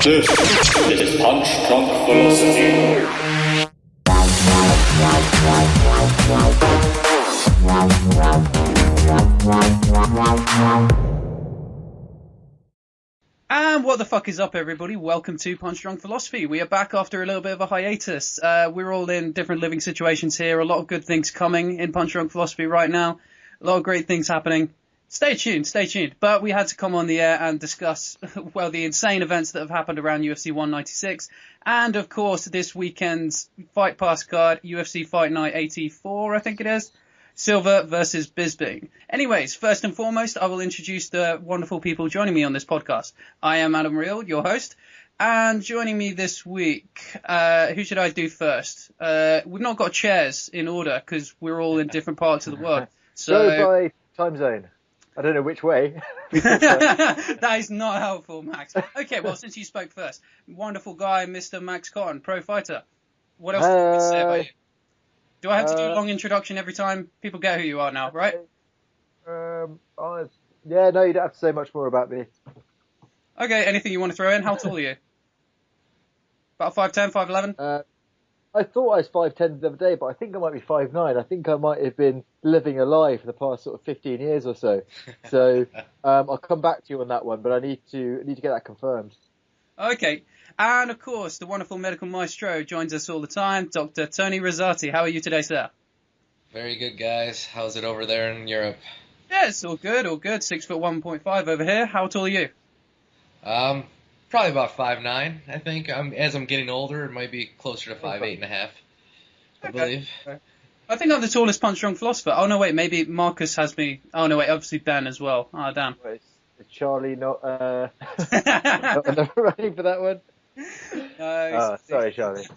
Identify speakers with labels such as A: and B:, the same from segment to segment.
A: This is Punch Drunk Philosophy.
B: And what the fuck is up, everybody? Welcome to Punch Drunk Philosophy. We are back after a little bit of a hiatus. We're all in different living situations here. A lot of good things coming in Punch Drunk Philosophy right now. A lot of great things happening. Stay tuned, stay tuned. But we had to come on the air and discuss, well, the insane events that have happened around UFC 196. And, of course, this weekend's Fight Pass card, UFC Fight Night 84, I think it is. Silva versus Bisping. Anyways, first and foremost, I will introduce the wonderful people joining me on this podcast. I am Adam Real, your host. And joining me this week, who should I do first? We've not got chairs in order because we're all in different parts of the world. So
C: go by time zone. I don't know which way.
B: That is not helpful, Max. Okay, well, since you spoke first, wonderful guy, Mr. Max Cotton, pro fighter. What else do you want to say about you? Do I have to do a long introduction every time? People get who you are now, right?
C: Yeah, no, you don't have to say much more about me.
B: Okay, anything you want to throw in? How tall are you? About 5'10", 5'11"?
C: I thought I was 5'10" the other day, but I think I might be 5'9". I think I might have been living a lie for the past sort of 15 years or so. So I'll come back to you on that one, but I need to get that confirmed.
B: Okay. And, of course, the wonderful medical maestro joins us all the time, Dr. Tony Rosati. How are you today, sir?
D: Very good, guys. How's it over there in Europe?
B: Yeah, it's all good, all good. 6'1.5" over here. How tall are you?
D: Probably about 5'9", I think. As I'm getting older, it might be closer to 5'8.5", I believe.
B: Okay. I think I'm the tallest Punch Drunk Philosopher. Oh, no, wait, maybe Marcus has me. Oh, no, wait, obviously Ben as well. Oh, damn.
C: Wait, is Charlie not ready for that one?
B: No,
C: sorry, Charlie.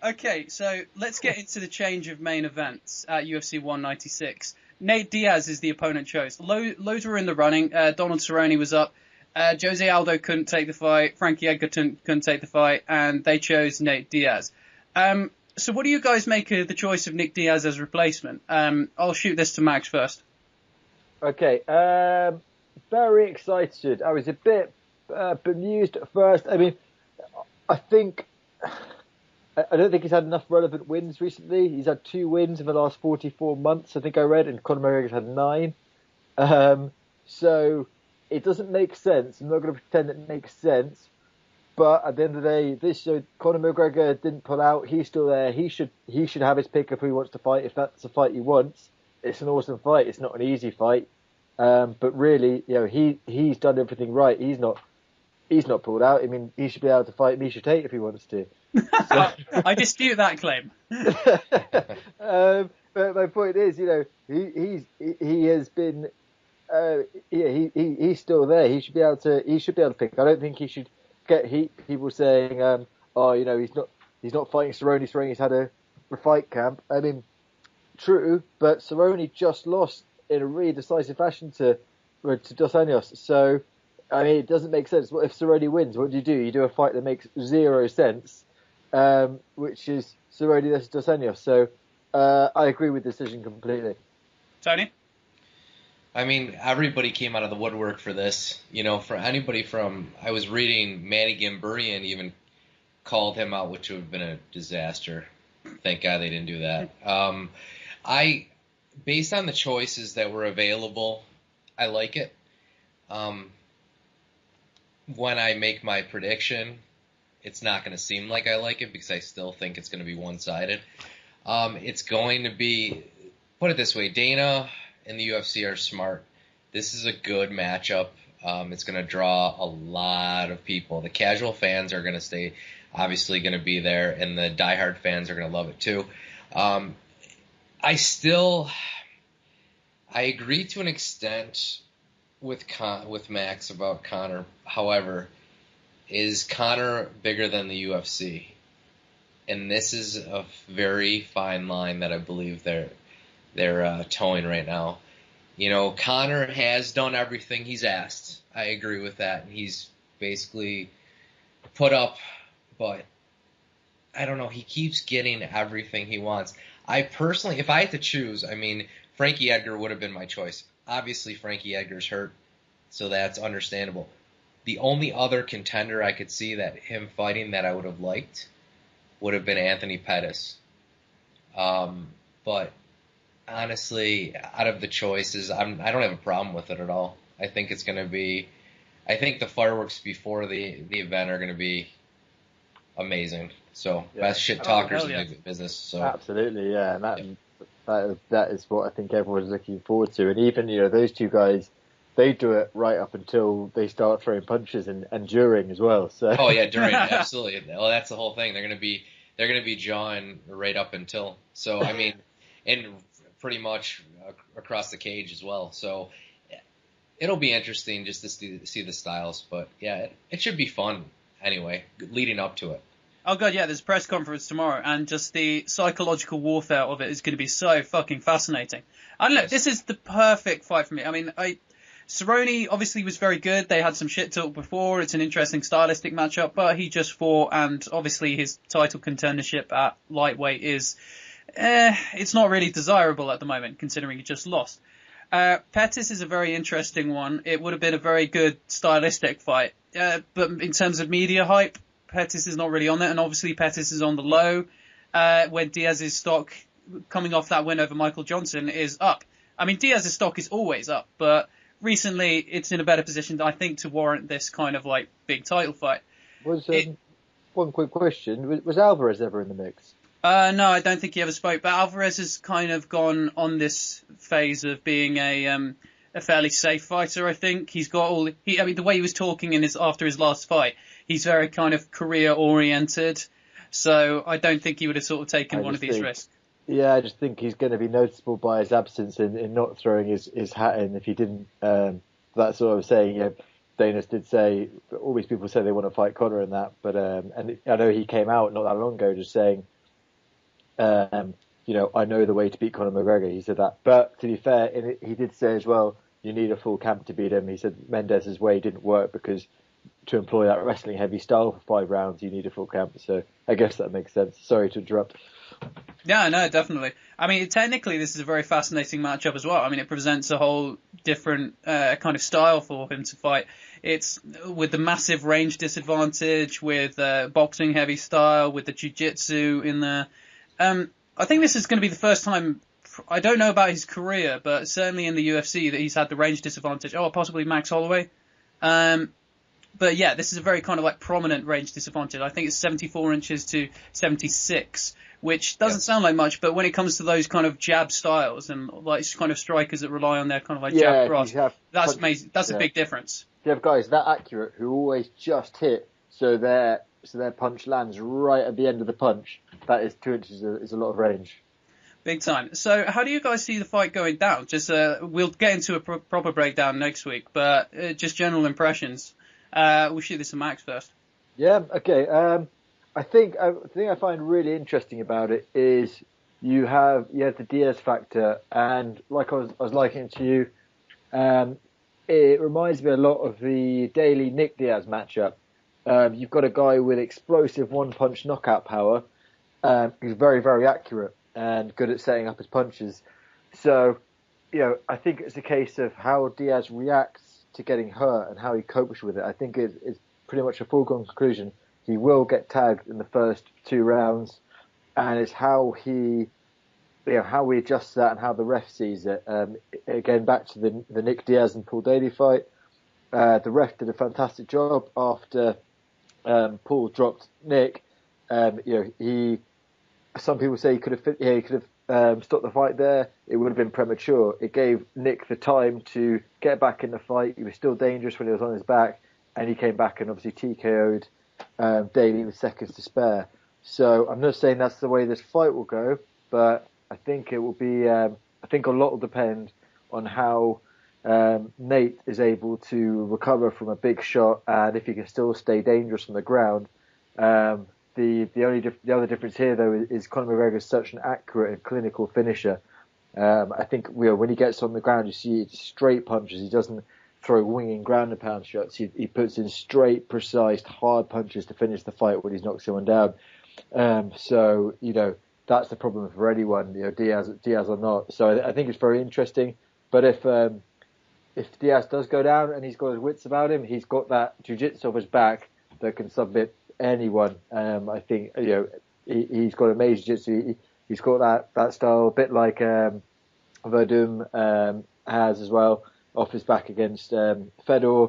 B: Okay, so let's get into the change of main events at UFC 196. Nate Diaz is the opponent chose. Loads were in the running. Donald Cerrone was up. Jose Aldo couldn't take the fight. Frankie Edgar couldn't take the fight, and they chose Nate Diaz. So what do you guys make of the choice of Nick Diaz as replacement? I'll shoot this to Max first.
C: Okay, very excited. I was a bit bemused at first. I mean, I don't think he's had enough relevant wins recently. He's had 2 wins in the last 44 months, I think I read, and Conor McGregor's had 9. So it doesn't make sense. I'm not going to pretend it makes sense. But at the end of the day, this showed Conor McGregor didn't pull out. He's still there. He should have his pick of who he wants to fight. If that's the fight he wants, it's an awesome fight. It's not an easy fight. But really, he's done everything right. He's not pulled out. I mean, he should be able to fight Misha Tate if he wants to. So,
B: I dispute that claim.
C: But my point is, he has been, he's still there. He should be able to pick. I don't think he should get heat. People saying, he's not fighting Cerrone. Cerrone's had a fight camp. I mean, true, but Cerrone just lost in a really decisive fashion to Dos Anjos. So, I mean, it doesn't make sense. What if Cerrone wins? What do? You do a fight that makes 0 sense, which is Cerrone versus Dos Anjos. So, I agree with the decision completely.
B: Tony?
D: I mean, everybody came out of the woodwork for this. For anybody I was reading Manny Gamburian even called him out, which would have been a disaster. Thank God they didn't do that. Based on the choices that were available, I like it. When I make my prediction, it's not going to seem like I like it because I still think it's going to be one-sided. It's going to be, put it this way, Dana and the UFC are smart. This is a good matchup. It's going to draw a lot of people. The casual fans are going to stay, obviously going to be there, and the diehard fans are going to love it too. I agree to an extent with Max about Conor. However, is Conor bigger than the UFC? And this is a very fine line that I believe they're towing right now. Conor has done everything he's asked. I agree with that. And he's basically put up, but I don't know. He keeps getting everything he wants. I personally, if I had to choose, I mean, Frankie Edgar would have been my choice. Obviously, Frankie Edgar's hurt, so that's understandable. The only other contender I could see that him fighting that I would have liked would have been Anthony Pettis. But honestly, out of the choices, I don't have a problem with it at all. I think it's going to be. I think the fireworks before the event are going to be amazing. So best shit talkers in the business. So
C: absolutely, yeah, and that is what I think everyone's looking forward to. And even those two guys, they do it right up until they start throwing punches and during as well. So
D: during absolutely. Well, that's the whole thing. They're going to be jawing right up until. So I mean, and pretty much across the cage as well. So it'll be interesting just to see the styles. But yeah, it should be fun anyway, leading up to it.
B: Oh god, yeah, there's a press conference tomorrow, and just the psychological warfare of it is going to be so fucking fascinating. And look, this is the perfect fight for me. I mean, Cerrone obviously was very good. They had some shit talk before. It's an interesting stylistic matchup, but he just fought, and obviously his title contendership at lightweight is, it's not really desirable at the moment, considering he just lost. Pettis is a very interesting one. It would have been a very good stylistic fight, but in terms of media hype, Pettis is not really on it, and obviously Pettis is on the low, when Diaz's stock, coming off that win over Michael Johnson, is up. I mean, Diaz's stock is always up, but recently it's in a better position, I think, to warrant this kind of like big title fight.
C: One quick question, was Alvarez ever in the mix?
B: No, I don't think he ever spoke, but Alvarez has kind of gone on this phase of being a fairly safe fighter, I think. He's got the way he was talking after his last fight, he's very kind of career-oriented, so I don't think he would have sort of taken one of these risks. Yeah,
C: I just think he's going to be noticeable by his absence in not throwing his hat in if he didn't. That's what I was saying. Dana did say, all these people say they want to fight Conor and that, but and I know he came out not that long ago just saying, I know the way to beat Conor McGregor. He said that, but to be fair, he did say as well, you need a full camp to beat him. He said Mendez's way didn't work because to employ that wrestling heavy style for 5 rounds, you need a full camp. So I guess that makes sense. Sorry to interrupt.
B: Yeah, no, definitely. I mean, technically, this is a very fascinating matchup as well. I mean, it presents a whole different kind of style for him to fight. It's with the massive range disadvantage, with boxing heavy style, with the jiu-jitsu in there. I think this is going to be the first time, I don't know about his career, but certainly in the UFC, that he's had the range disadvantage. Oh, possibly Max Holloway. But yeah, this is a very kind of like prominent range disadvantage. I think it's 74 inches to 76, which doesn't sound like much, but when it comes to those kind of jab styles and like kind of strikers that rely on their kind of like jab cross, that's amazing. That's a big difference.
C: You have guys that accurate who always just hit, so their punch lands right at the end of the punch. That is 2 inches is a lot of range.
B: Big time. So how do you guys see the fight going down? Just we'll get into a proper breakdown next week, but just general impressions. We'll shoot this to Max first.
C: Yeah, okay. I think the thing I find really interesting about it is you have the Diaz factor, and like I was likening to you, it reminds me a lot of the Daly Nick Diaz matchup. You've got a guy with explosive one-punch knockout power, who's very, very accurate and good at setting up his punches. So, I think it's a case of how Diaz reacts to getting hurt and how he copes with it. I think it's pretty much a foregone conclusion. He will get tagged in the first 2 rounds, and it's how he adjusts that and how the ref sees it. Again, back to the Nick Diaz and Paul Daly fight, the ref did a fantastic job after Paul dropped Nick. Some people say he could have stopped the fight there. It would have been premature. It gave Nick the time to get back in the fight. He was still dangerous when he was on his back, and he came back and obviously TKO'd Daly with seconds to spare. So I'm not saying that's the way this fight will go, but I think it will be. I think a lot will depend on how Nate is able to recover from a big shot, and if he can still stay dangerous on the ground. The other difference here, though, is Conor McGregor is such an accurate and clinical finisher. I think when he gets on the ground, you see straight punches. He doesn't throw winging ground and pound shots. He puts in straight, precise, hard punches to finish the fight when he's knocked someone down. So that's the problem for anyone, Diaz or not. So I think it's very interesting. But if if Diaz does go down and he's got his wits about him, he's got that jiu-jitsu of his back that can submit anyone. I think he's got amazing jiu-jitsu. He's got that style, a bit like Verdum has as well, off his back against Fedor.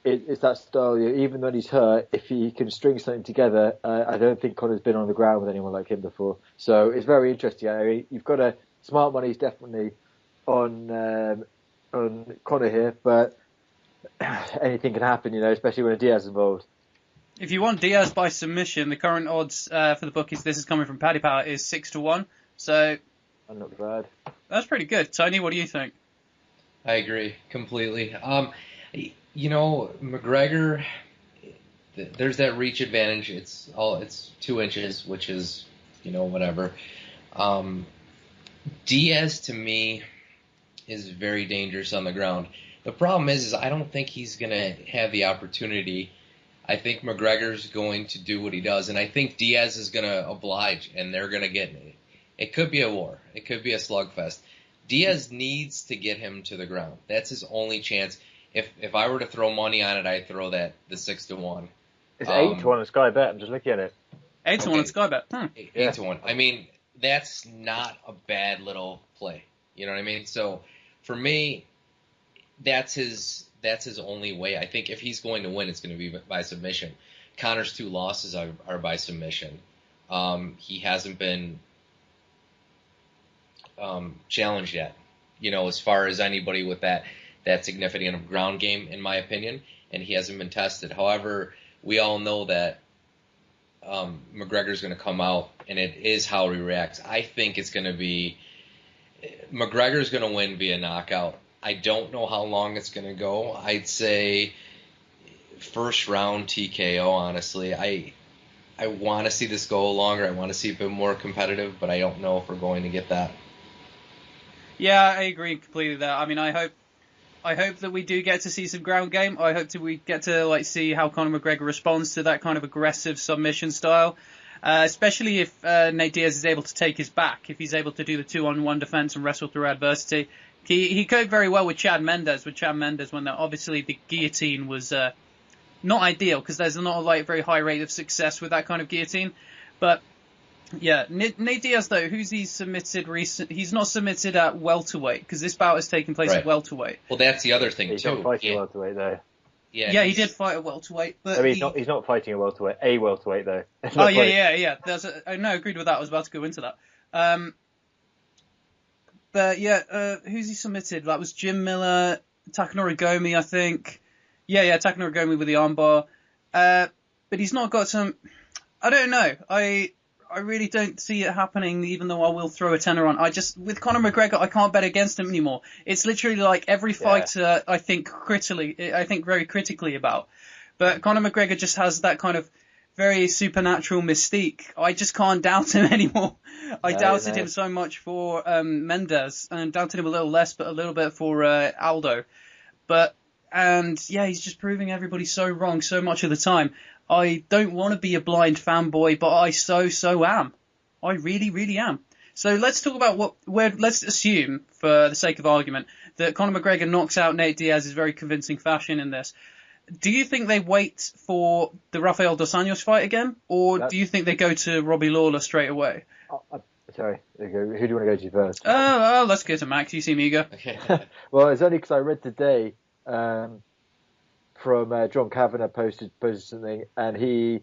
C: It's that style. Even when he's hurt, if he can string something together, I don't think Conor's been on the ground with anyone like him before. So it's very interesting. I mean, you've got smart money's definitely on Conor here, but anything can happen, especially when Diaz is involved.
B: If you want Diaz by submission, the current odds for the bookies, this is coming from Paddy Power, is 6-1. So
C: not bad.
B: That's pretty good. Tony, what do you think?
D: I agree completely. McGregor, there's that reach advantage. It's 2 inches, which is, whatever. Diaz, to me, is very dangerous on the ground. The problem is I don't think he's going to have the opportunity. I think McGregor's going to do what he does, and I think Diaz is going to oblige, and they're going to get it. It could be a war. It could be a slugfest. Diaz needs to get him to the ground. That's his only chance. If I were to throw money on it, I'd throw that the 6-1.
E: It's 8-1 on Sky Bet. I'm just looking at it.
B: 8-1 on Sky Bet.
D: 8-1. I mean, that's not a bad little play. You know what I mean? So for me, that's his only way. I think if he's going to win, it's going to be by submission. Conor's 2 losses are by submission. He hasn't been challenged yet, as far as anybody with that significant of ground game, in my opinion, and he hasn't been tested. However, we all know that McGregor's going to come out, and it is how he reacts. I think it's going to be McGregor's going to win via knockout. I don't know how long it's going to go. I'd say first round TKO, honestly. I want to see this go longer. I want to see it be more competitive, but I don't know if we're going to get that.
B: Yeah, I agree completely there. I mean, I hope that we do get to see some ground game. I hope that we get to see how Conor McGregor responds to that kind of aggressive submission style, especially if Nate Diaz is able to take his back, if he's able to do the 2-on-1 defense and wrestle through adversity. He coped very well with Chad Mendes. When obviously the guillotine was not ideal, because there's not a very high rate of success with that kind of guillotine. But yeah, Nate Diaz, though, who's he submitted recent? He's not submitted at welterweight, because this bout has taken place at welterweight.
D: Well, that's the other thing,
E: he's
D: too.
E: He's not fighting a welterweight, though.
B: Yeah, he did fight a welterweight. But
E: I mean, he's not fighting a welterweight. A welterweight, though.
B: Yeah. I agreed with that. I was about to go into that. But yeah, who's he submitted? That was Jim Miller, Takanori Gomi, I think. Yeah, Takanori Gomi with the armbar. But he's not got some... I don't know. I really don't see it happening, even though I will throw a tenner on. With Conor McGregor, I can't bet against him anymore. It's literally like every fighter I think very critically about. But Conor McGregor just has that kind of very supernatural mystique. I just can't doubt him anymore. I doubted him so much for Mendes, and doubted him a little less, but a little bit for Aldo. He's just proving everybody so wrong so much of the time. I don't want to be a blind fanboy, but I so am. I really, really am. So let's talk about let's assume, for the sake of argument, that Conor McGregor knocks out Nate Diaz in very convincing fashion in this. Do you think they wait for the Rafael Dos Anjos fight again, or do you think they go to Robbie Lawler straight away?
C: Sorry, who do you want to go to first?
B: Let's go to Max. You seem eager.
D: Okay.
C: Well, it's only because I read today from John Kavanagh posted something, and he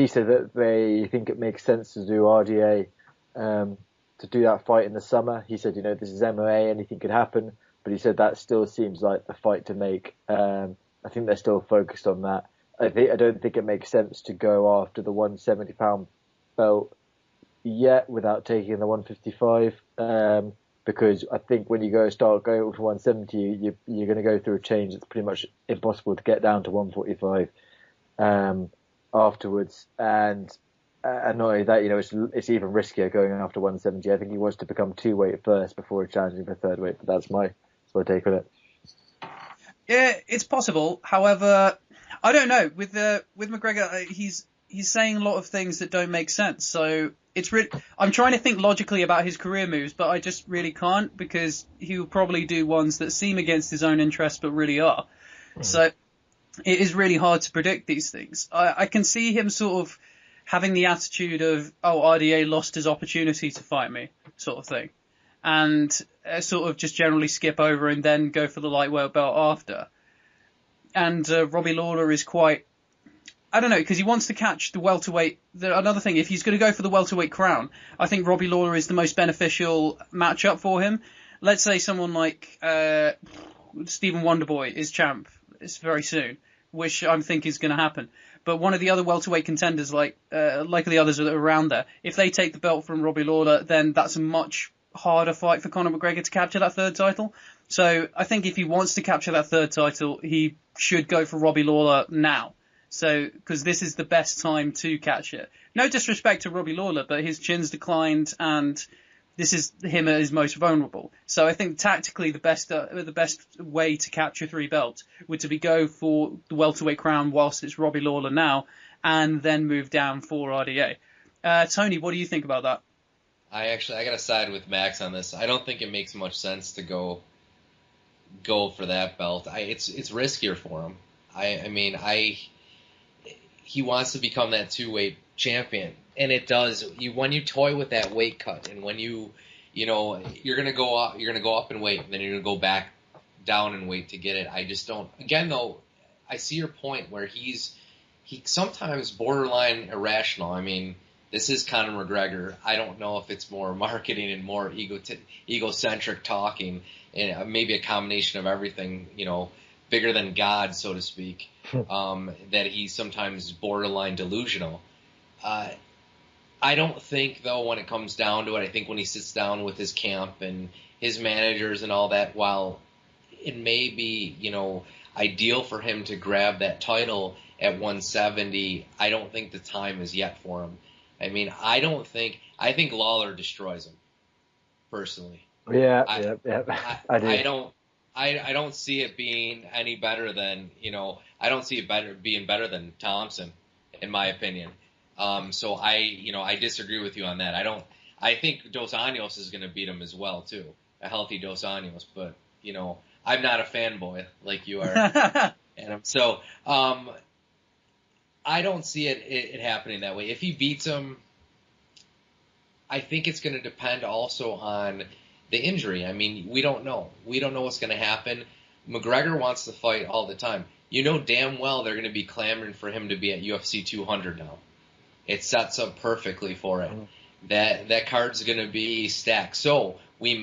C: said that they think it makes sense to do RDA to do that fight in the summer. He said, this is MMA, anything could happen, but he said that still seems like the fight to make. I think they're still focused on that. I don't think it makes sense to go after the 170-pound belt yet without taking the 155. Because I think when you start going up to 170, you're going to go through a change that's pretty much impossible to get down to 145 afterwards. And not only that, it's even riskier going after 170. I think he wants to become 2-weight first before challenging for 3rd weight. But that's my take on it. Yeah,
B: it's possible. However, I don't know. With McGregor, he's saying a lot of things that don't make sense. So it's really, I'm trying to think logically about his career moves, but I just really can't, because he'll probably do ones that seem against his own interests but really are. So it is really hard to predict these things. I can see him sort of having the attitude of, oh, RDA lost his opportunity to fight me, sort of thing, and sort of just generally skip over and then go for the lightweight belt after. And Robbie Lawler is quite, I don't know, because he wants to catch the welterweight. Another thing, if he's going to go for the welterweight crown, I think Robbie Lawler is the most beneficial matchup for him. Let's say someone like Stephen Wonderboy is champ. It's very soon, which I think is going to happen. But one of the other welterweight contenders, like the others that are around there, if they take the belt from Robbie Lawler, then that's a much harder fight for Conor McGregor to capture that third title. So I think if he wants to capture that third title, he should go for Robbie Lawler now. So, because this is the best time to catch it. No disrespect to Robbie Lawler, but his chin's declined, and this is him at his most vulnerable. So I think tactically the best way to capture 3 belts would to be go for the welterweight crown whilst it's Robbie Lawler now, and then move down for RDA. Tony, what do you think about that?
D: I got to side with Max on this. I don't think it makes much sense to go for that belt. It's riskier for him. He wants to become that 2-weight champion, and it does. When you toy with that weight cut, and when you're gonna go up in weight, and then you're gonna go back down in weight to get it. I just don't. Again, though, I see your point where he's sometimes borderline irrational. I mean, this is Conor McGregor. I don't know if it's more marketing and more egocentric talking, and maybe a combination of everything. Bigger than God, so to speak. That he's sometimes borderline delusional. I don't think, though, when it comes down to it, I think when he sits down with his camp and his managers and all that, while it may be, ideal for him to grab that title at 170, I don't think the time is yet for him. I mean, I think Lawler destroys him, personally.
E: Yeah,
D: I don't see it being any better than, I don't see it being better than Thompson, in my opinion. So I disagree with you on that. I think Dos Anjos is going to beat him as well, too. A healthy Dos Anjos, but, I'm not a fanboy like you are. And so, I don't see it happening that way. If he beats him, I think it's going to depend also on the injury. I mean, we don't know. We don't know what's going to happen. McGregor wants to fight all the time. You know damn well they're going to be clamoring for him to be at UFC 200 now. It sets up perfectly for it. That card's going to be stacked. So it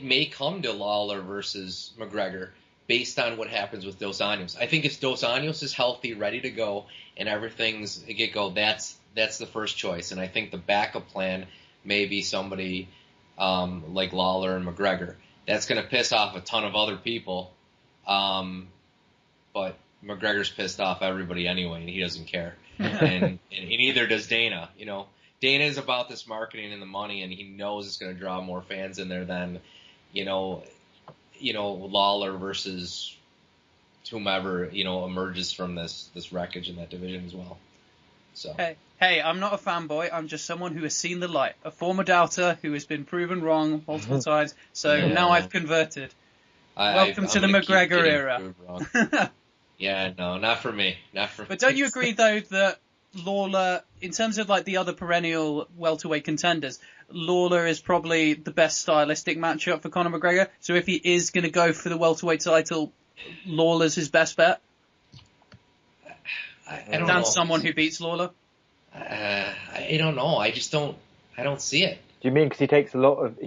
D: may come to Lawler versus McGregor based on what happens with Dos Anjos. I think if Dos Anjos is healthy, ready to go, and everything's a get-go, that's the first choice. And I think the backup plan may be somebody like Lawler and McGregor. That's going to piss off a ton of other people, but McGregor's pissed off everybody anyway, and he doesn't care. and neither does Dana. Dana is about this marketing and the money, and he knows it's going to draw more fans in there than, Lawler versus whomever, emerges from this wreckage in that division as well. So.
B: Hey, I'm not a fanboy. I'm just someone who has seen the light. A former doubter who has been proven wrong multiple times. So now I've converted. Welcome to the McGregor era.
D: Yeah, no, not for me.
B: But don't you agree, though, that Lawler, in terms of like the other perennial welterweight contenders, Lawler is probably the best stylistic matchup for Conor McGregor? So if he is going to go for the welterweight title, Lawler's his best bet?
D: I don't
B: Than
D: know.
B: someone who beats Lawler?
D: I don't know. I don't see it.
E: Do you mean because he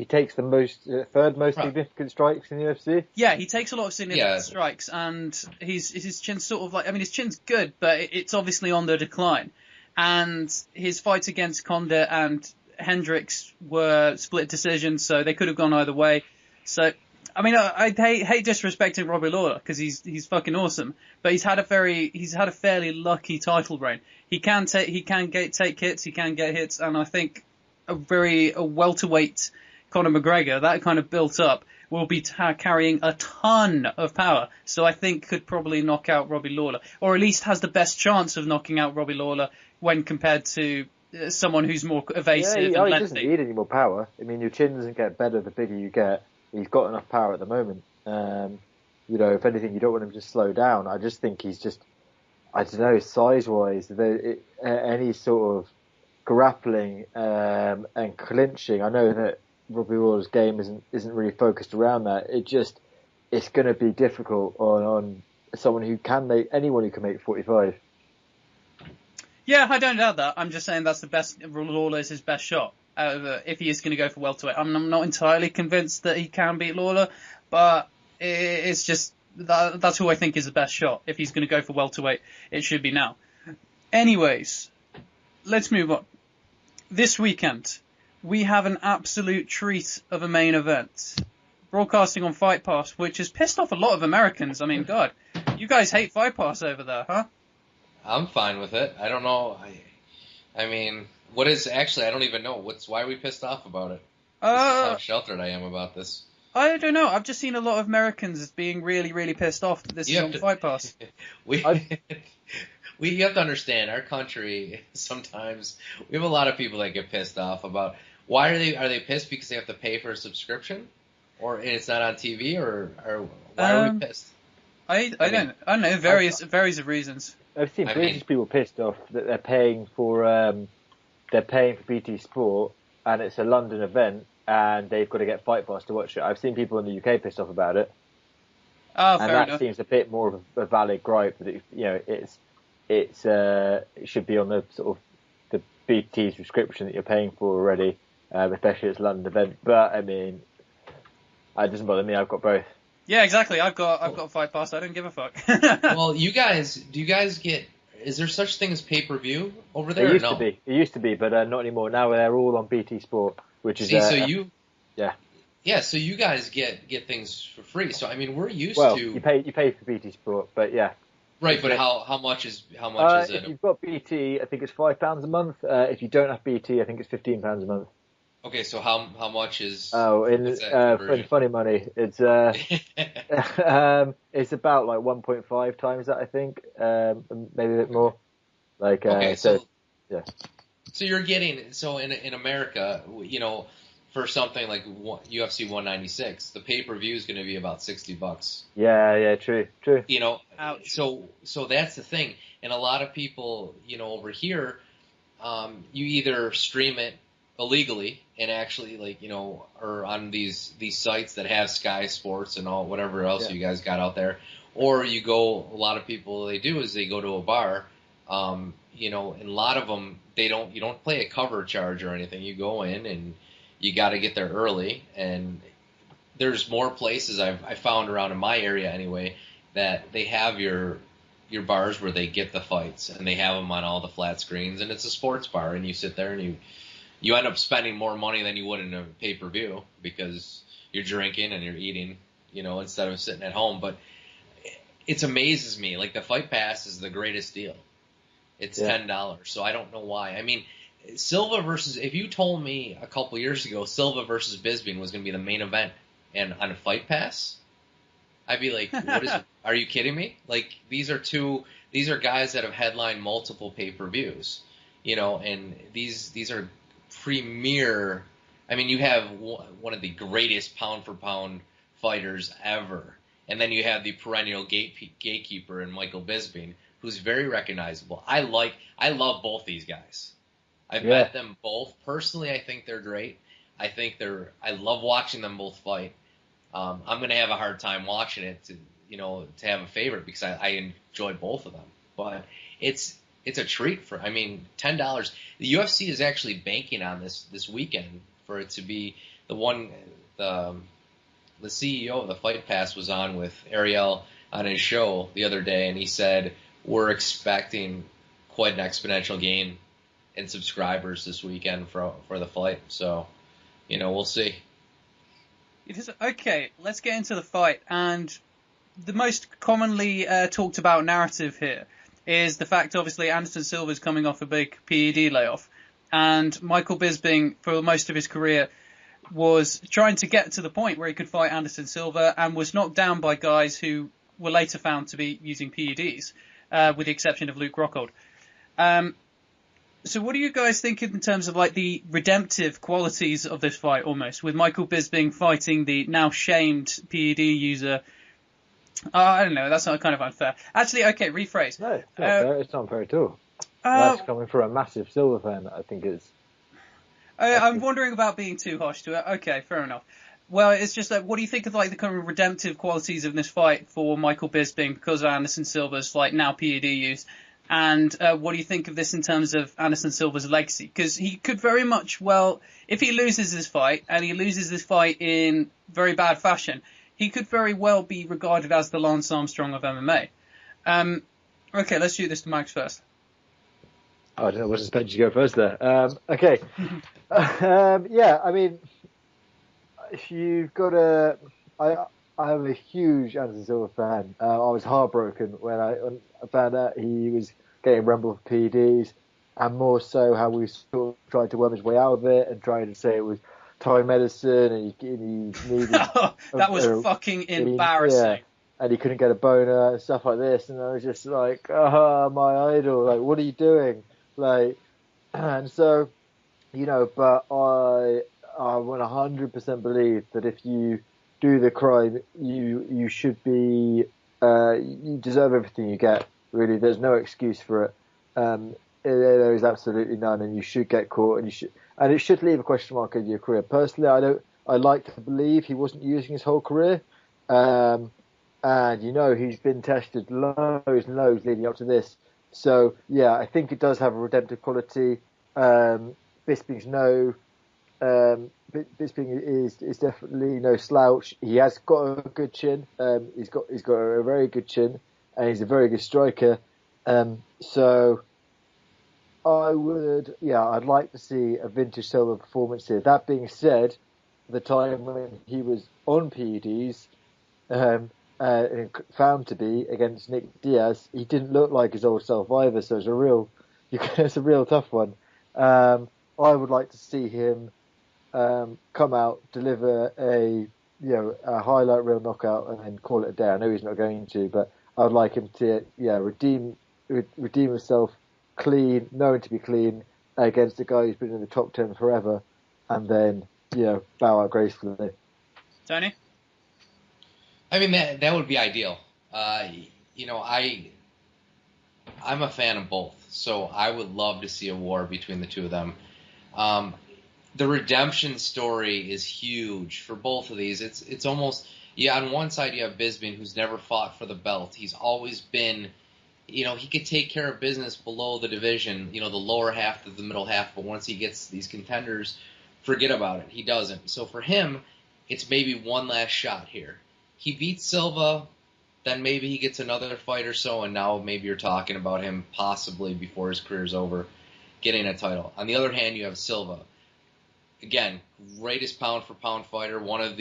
E: takes the most third most significant strikes in the UFC?
B: Yeah, he takes a lot of significant strikes, and his chin's sort of like, his chin's good, but it's obviously on the decline. And his fights against Condit and Hendricks were split decisions, so they could have gone either way. So, I hate disrespecting Robbie Lawler because he's fucking awesome, but he's had a fairly lucky title reign. He can take hits, he can get hits, and I think a welterweight Conor McGregor, that kind of built up will be carrying a ton of power. So I think could probably knock out Robbie Lawler, or at least has the best chance of knocking out Robbie Lawler when compared to someone who's more evasive and
C: he
B: lengthy.
C: doesn't need any more power. I mean, your chin doesn't get better the bigger you get. He's got enough power at the moment. If anything, you don't want him to slow down. I just think he's just, I don't know, size-wise, any sort of grappling and clinching. I know that Robbie Lawler's game isn't really focused around that. It's going to be difficult on someone anyone who can make 45.
B: Yeah, I don't doubt that. I'm just saying that's the best. Lawler is his best shot if he is going to go for welterweight. I'm not entirely convinced that he can beat Lawler, but it's just that's who I think is the best shot. If he's going to go for welterweight, it should be now. Anyways, let's move on. This weekend, we have an absolute treat of a main event. Broadcasting on Fight Pass, which has pissed off a lot of Americans. I mean, God, you guys hate Fight Pass over there, huh?
D: I'm fine with it. I don't know. I mean, what is actually? I don't even know. Why are we pissed off about it? This is how sheltered I am about this.
B: I don't know. I've just seen a lot of Americans being really, really pissed off that this is on Fight Pass.
D: You have to understand, our country, sometimes, we have a lot of people that get pissed off about, why are they pissed because they have to pay for a subscription? Or it's not on TV? Or why are we pissed?
B: I don't know. Various of reasons.
C: I've seen British people pissed off that they're paying for BT Sport, and it's a London event, and they've got to get Fight Pass to watch it. I've seen people in the UK pissed off about it.
B: Oh,
C: and
B: fair
C: that
B: enough.
C: seems a bit more of a valid gripe that it should be on the sort of the BT subscription that you're paying for already, especially it's a London event. But I mean, it doesn't bother me. I've got both.
B: Yeah, exactly. I've got Fight Pass. I don't give a fuck.
D: Well, do you guys get? Is there such thing as pay-per-view over there?
C: It used to be, but not anymore. Now they're all on BT Sport, which is
D: so you guys get things for free. So I mean, we're used to.
C: You pay for BT Sport, but yeah.
D: Right, but how much is it?
C: If you've got BT, I think it's £5 a month. If you don't have BT, I think it's £15 a month.
D: Okay, so how much is?
C: In funny money, it's it's about like 1.5 times that, I think, maybe a bit more. Like
D: okay,
C: yeah.
D: So you're getting in America, for something like UFC 196, the pay-per-view is going to be about $60.
C: Yeah, true.
B: Ouch.
D: So that's the thing, and a lot of people, over here, you either stream it illegally and actually or on these sites that have Sky Sports and all whatever else you guys got out there, or a lot of people they go to a bar, and a lot of them you don't pay a cover charge or anything. You go in and you got to get there early, and there's more places I found around in my area anyway that they have your bars where they get the fights and they have them on all the flat screens, and it's a sports bar, and you sit there and you end up spending more money than you would in a pay-per-view because you're drinking and you're eating, instead of sitting at home. But it amazes me. Like, the Fight Pass is the greatest deal. It's $10, so I don't know why. I mean, Silva versus, if you told me a couple years ago Silva versus Bisping was going to be the main event and on a Fight Pass, I'd be like, are you kidding me? Like, these are guys that have headlined multiple pay-per-views, and these are premier. I mean, you have one of the greatest pound-for-pound fighters ever, and then you have the perennial gatekeeper in Michael Bisping, who's very recognizable. I love both these guys. I've met them both. Personally, I think they're great. I love watching them both fight. I'm going to have a hard time watching it to have a favorite because I enjoy both of them. But it's a treat $10. The UFC is actually banking on this weekend for it to be the one. The CEO of the Fight Pass was on with Ariel on his show the other day, and he said we're expecting quite an exponential gain in subscribers this weekend for the fight. So, we'll see.
B: It is okay. Let's get into the fight, and the most commonly talked about narrative here is the fact, obviously, Anderson Silva is coming off a big PED layoff, and Michael Bisping, for most of his career, was trying to get to the point where he could fight Anderson Silva and was knocked down by guys who were later found to be using PEDs, with the exception of Luke Rockhold. So what do you guys think in terms of like the redemptive qualities of this fight, almost, with Michael Bisping fighting the now shamed PED user? I don't know, that's not kind of unfair. Actually, okay, rephrase.
C: No, it's not fair. It's not fair at all. That's coming from a massive Silva fan, I think it's...
B: I'm wondering about being too harsh to it. Okay, fair enough. Well, it's just like, what do you think of like the kind of redemptive qualities of this fight for Michael Bisping because of Anderson Silva's like now PED use? And what do you think of this in terms of Anderson Silva's legacy? Because he could very much, well, if he loses this fight, and he loses this fight in very bad fashion, he could very well be regarded as the Lance Armstrong of MMA. Okay, let's shoot this to Max first.
C: I don't know, I wasn't expecting you to go first there. Okay. Yeah, I mean, you've got to... I am a huge Anderson Silva fan. I was heartbroken when I found out he was getting rumble of PEDs, and more so how we sort of tried to worm his way out of it and trying to say it was Thai medicine and he needed...
B: that was fucking embarrassing.
C: Yeah, and he couldn't get a boner and stuff like this, and I was just like, oh, my idol, like, what are you doing? Like, and so, you know, but I 100% believe that if you do the crime, you should be, you deserve everything you get, really. There's no excuse for it. There is absolutely none, and you should get caught, and it should leave a question mark in your career. Personally, I like to believe he wasn't using his whole career, and you know, he's been tested loads and loads leading up to this. So yeah, I think it does have a redemptive quality. Bisping's Bisping is definitely no slouch. He has got a good chin. He's got a very good chin, and he's a very good striker. So I'd like to see a vintage Silva performance here. That being said, the time when he was on PEDs, found to be against Nate Diaz, he didn't look like his old self either. So it's a real tough one. I would like to see him come out, deliver a highlight reel knockout, and then call it a day. I know he's not going to, but I would like him to redeem himself clean, knowing to be clean against a guy who's been in the top 10 forever, and then bow out gracefully.
B: Tony?
D: I mean, that would be ideal. I'm a fan of both, so I would love to see a war between the two of them. The redemption story is huge for both of these. It's almost, on one side you have Bisping, who's never fought for the belt. He's always been, he could take care of business below the division, the lower half to the middle half, but once he gets these contenders, forget about it. He doesn't. So for him, it's maybe one last shot here. He beats Silva, then maybe he gets another fight or so, and now maybe you're talking about him possibly before his career's over getting a title. On the other hand, you have Silva. Again, greatest pound-for-pound fighter, one of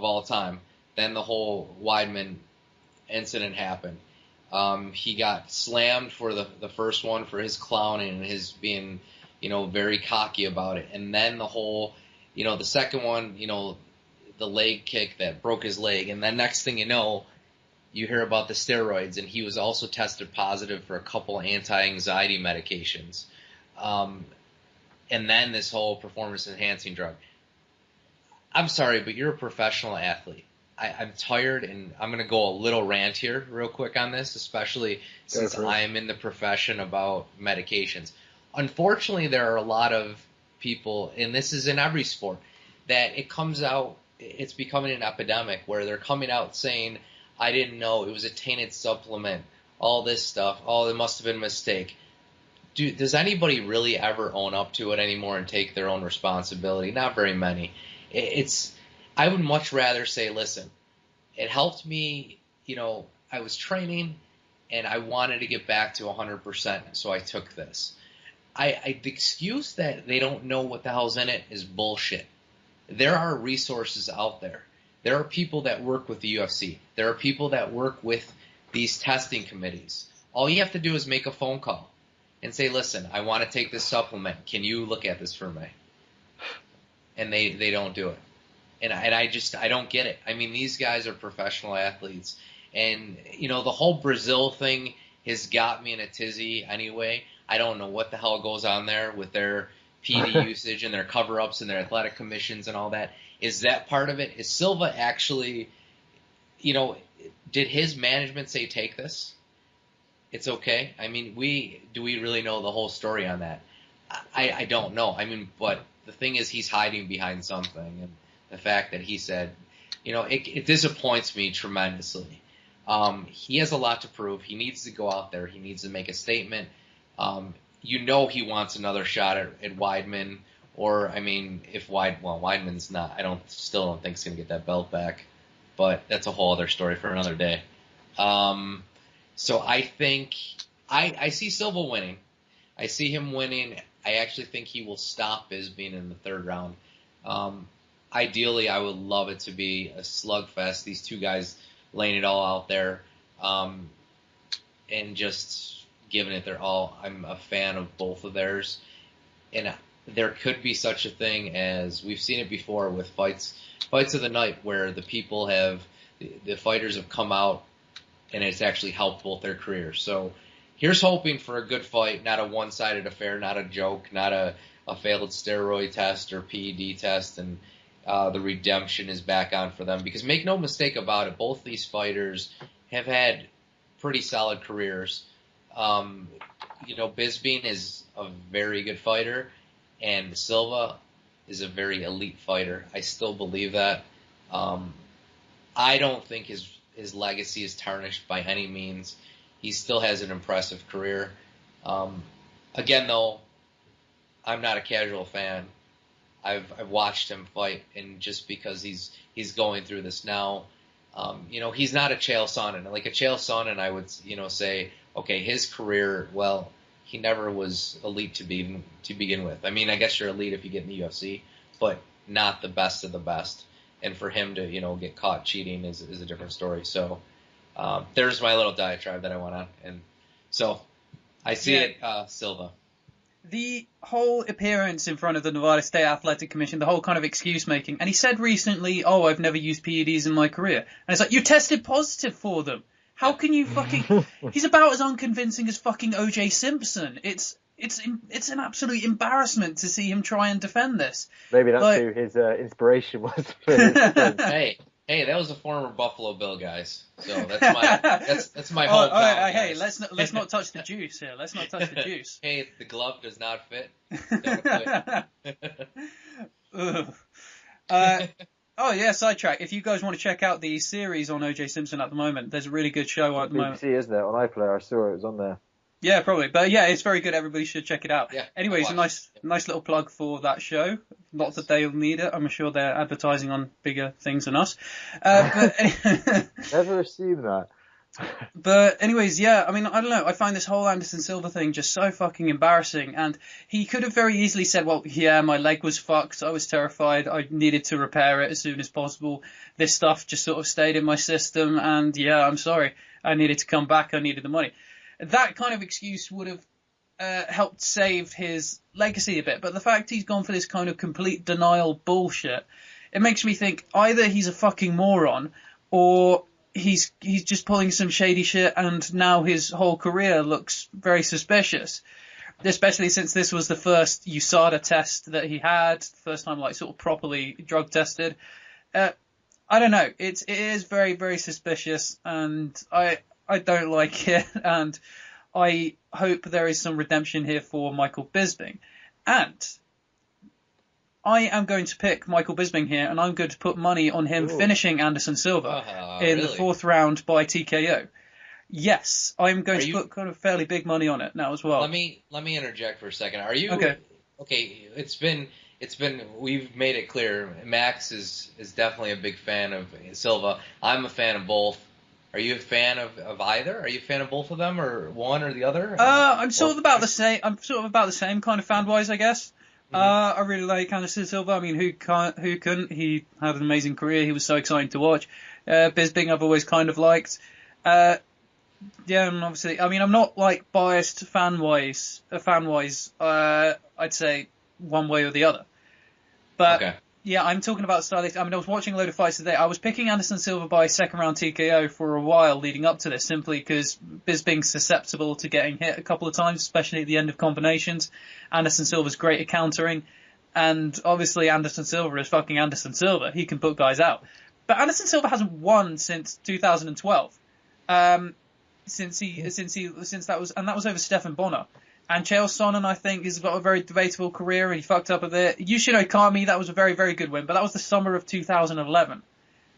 D: all time. Then the whole Weidman incident happened. He got slammed for the first one for his clowning and his being, very cocky about it. And then the whole, the second one, the leg kick that broke his leg. And then next thing you know, you hear about the steroids, and he was also tested positive for a couple anti-anxiety medications. And then this whole performance-enhancing drug. I'm sorry, but you're a professional athlete. I'm tired, and I'm going to go a little rant here real quick on this, especially since I am in the profession about medications. Unfortunately, there are a lot of people, and this is in every sport, that it comes out, it's becoming an epidemic where they're coming out saying, I didn't know, it was a tainted supplement, all this stuff, it must have been a mistake. Does anybody really ever own up to it anymore and take their own responsibility? Not very many. I would much rather say, listen, it helped me, I was training and I wanted to get back to 100%, so I took this. The excuse that they don't know what the hell's in it is bullshit. There are resources out there. There are people that work with the UFC. There are people that work with these testing committees. All you have to do is make a phone call and say, listen, I want to take this supplement. Can you look at this for me? and they don't do it. And I don't get it. I mean, these guys are professional athletes, and the whole Brazil thing has got me in a tizzy anyway. I don't know what the hell goes on there with their PD usage and their cover-ups and their athletic commissions and all that. Is that part of it? Is Silva actually, did his management say take this? It's okay. I mean, do we really know the whole story on that? I don't know. I mean, but the thing is, he's hiding behind something, and the fact that he said, it disappoints me tremendously. He has a lot to prove. He needs to go out there. He needs to make a statement. He wants another shot at Weidman, or I mean, if Weidman's not, still don't think he's gonna get that belt back, but that's a whole other story for another day. So I think I see Silva winning. I see him winning. I actually think he will stop Bisping in the third round. Ideally, I would love it to be a slugfest. These two guys laying it all out there, and just giving it their all. I'm a fan of both of theirs, and there could be such a thing as we've seen it before with fights of the night where the fighters have come out and it's actually helped both their careers. So here's hoping for a good fight, not a one-sided affair, not a joke, not a failed steroid test or PED test, and the redemption is back on for them. Because make no mistake about it, both these fighters have had pretty solid careers. Bisping is a very good fighter, and Silva is a very elite fighter. I still believe that. I don't think his legacy is tarnished by any means. He still has an impressive career. Again, though, I'm not a casual fan. I've watched him fight, and just because he's going through this now, he's not a Chael Sonnen. Like a Chael Sonnen, I would say, okay, his career, well, he never was elite to begin with. I mean, I guess you're elite if you get in the UFC, but not the best of the best. And for him to get caught cheating is a different story. So there's my little diatribe that I went on, and so I see it, Silva.
B: The whole appearance in front of the Nevada State Athletic Commission, the whole kind of excuse making, and he said recently, "Oh, I've never used PEDs in my career," and it's like, you tested positive for them. How can you fucking? He's about as unconvincing as fucking O.J. Simpson. It's an absolute embarrassment to see him try and defend this.
C: Maybe that's who his inspiration was for his
D: Hey, that was a former Buffalo Bill, guys. So that's my hometown.
B: Hey, let's not touch the juice here. Let's not touch the juice.
D: Hey, the glove does not fit. Don't quit.
B: Sidetrack. If you guys want to check out the series on O.J. Simpson at the moment, there's a really good show at the moment.
C: BBC, isn't it? On iPlayer, I saw it was on there.
B: Yeah, probably. But yeah, it's very good. Everybody should check it out.
D: Yeah,
B: anyways, a nice little plug for that show. Not that they'll need it. I'm sure they're advertising on bigger things than us.
C: Never assume that.
B: But anyways, yeah, I mean, I don't know. I find this whole Anderson Silva thing just so fucking embarrassing. And he could have very easily said, well, yeah, my leg was fucked. I was terrified. I needed to repair it as soon as possible. This stuff just sort of stayed in my system. And yeah, I'm sorry. I needed to come back. I needed the money. That kind of excuse would have helped save his legacy a bit. But the fact he's gone for this kind of complete denial bullshit, it makes me think either he's a fucking moron or he's just pulling some shady shit, and now his whole career looks very suspicious. Especially since this was the first USADA test that he had, first time like sort of properly drug tested. I don't know. It is very, very suspicious, and I don't like it, and I hope there is some redemption here for Michael Bisping. And I am going to pick Michael Bisping here, and I'm going to put money on him finishing Anderson Silva in the fourth round by TKO. Yes, I'm going to put kind of fairly big money on it now as well.
D: Let me interject for a second. Are you
B: okay?
D: Okay, it's been we've made it clear. Max is definitely a big fan of Silva. I'm a fan of both. Are you a fan of either? Are you a fan of both of them, or one or the other?
B: I'm sort of about the same. I'm sort of about the same kind of fan wise, I guess. I really like Anderson Silva. I mean, who couldn't? He had an amazing career. He was so exciting to watch. Bisping I've always kind of liked. Yeah, and obviously, I mean, I'm not like biased fan wise. I'd say one way or the other. But Yeah, I'm talking about stylistic. I mean, I was watching a load of fights today. I was picking Anderson Silva by second round TKO for a while leading up to this, simply because Bisping's susceptible to getting hit a couple of times, especially at the end of combinations. Anderson Silva's great at countering, and obviously Anderson Silva is fucking Anderson Silva. He can put guys out. But Anderson Silva hasn't won since 2012. Since that was over Stephan Bonner. And Chael Sonnen, I think, has got a very debatable career, and he fucked up a bit. Yushin Okami, that was a very, very good win, but that was the summer of 2011.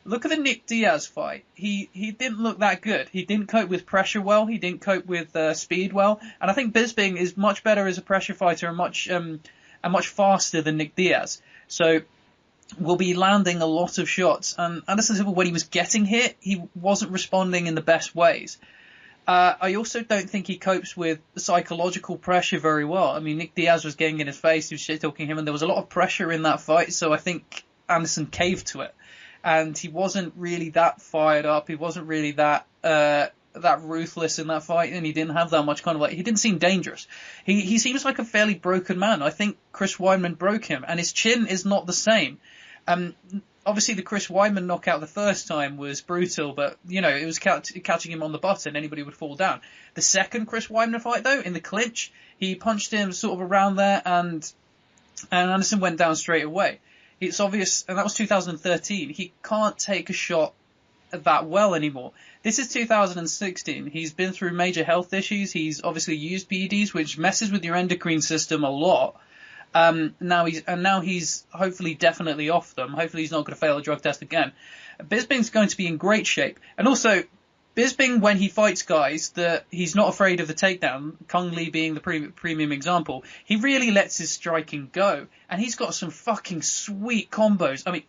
B: Look at the Nate Diaz fight. He didn't look that good. He didn't cope with pressure well. He didn't cope with speed well. And I think Bisping is much better as a pressure fighter and much faster than Nate Diaz. So will be landing a lot of shots. And Anderson Silva, when he was getting hit, he wasn't responding in the best ways. I also don't think he copes with psychological pressure very well. I mean, Nick Diaz was getting in his face, he was shit-talking him, and there was a lot of pressure in that fight, so I think Anderson caved to it. And he wasn't really that fired up, he wasn't really that ruthless in that fight, and he didn't have that much kind of he didn't seem dangerous. He seems like a fairly broken man. I think Chris Weidman broke him, and his chin is not the same. Obviously, the Chris Weidman knockout the first time was brutal, but, it was catching him on the button. Anybody would fall down. The second Chris Weidman fight, though, in the clinch, he punched him sort of around there, and Anderson went down straight away. It's obvious, and that was 2013. He can't take a shot that well anymore. This is 2016. He's been through major health issues. He's obviously used PEDs, which messes with your endocrine system a lot. Now he's hopefully definitely off them. Hopefully he's not going to fail a drug test again. Bisping's going to be in great shape. And also, Bisping, when he fights guys, he's not afraid of the takedown, Kung Lee being the premium example, he really lets his striking go. And he's got some fucking sweet combos. I mean,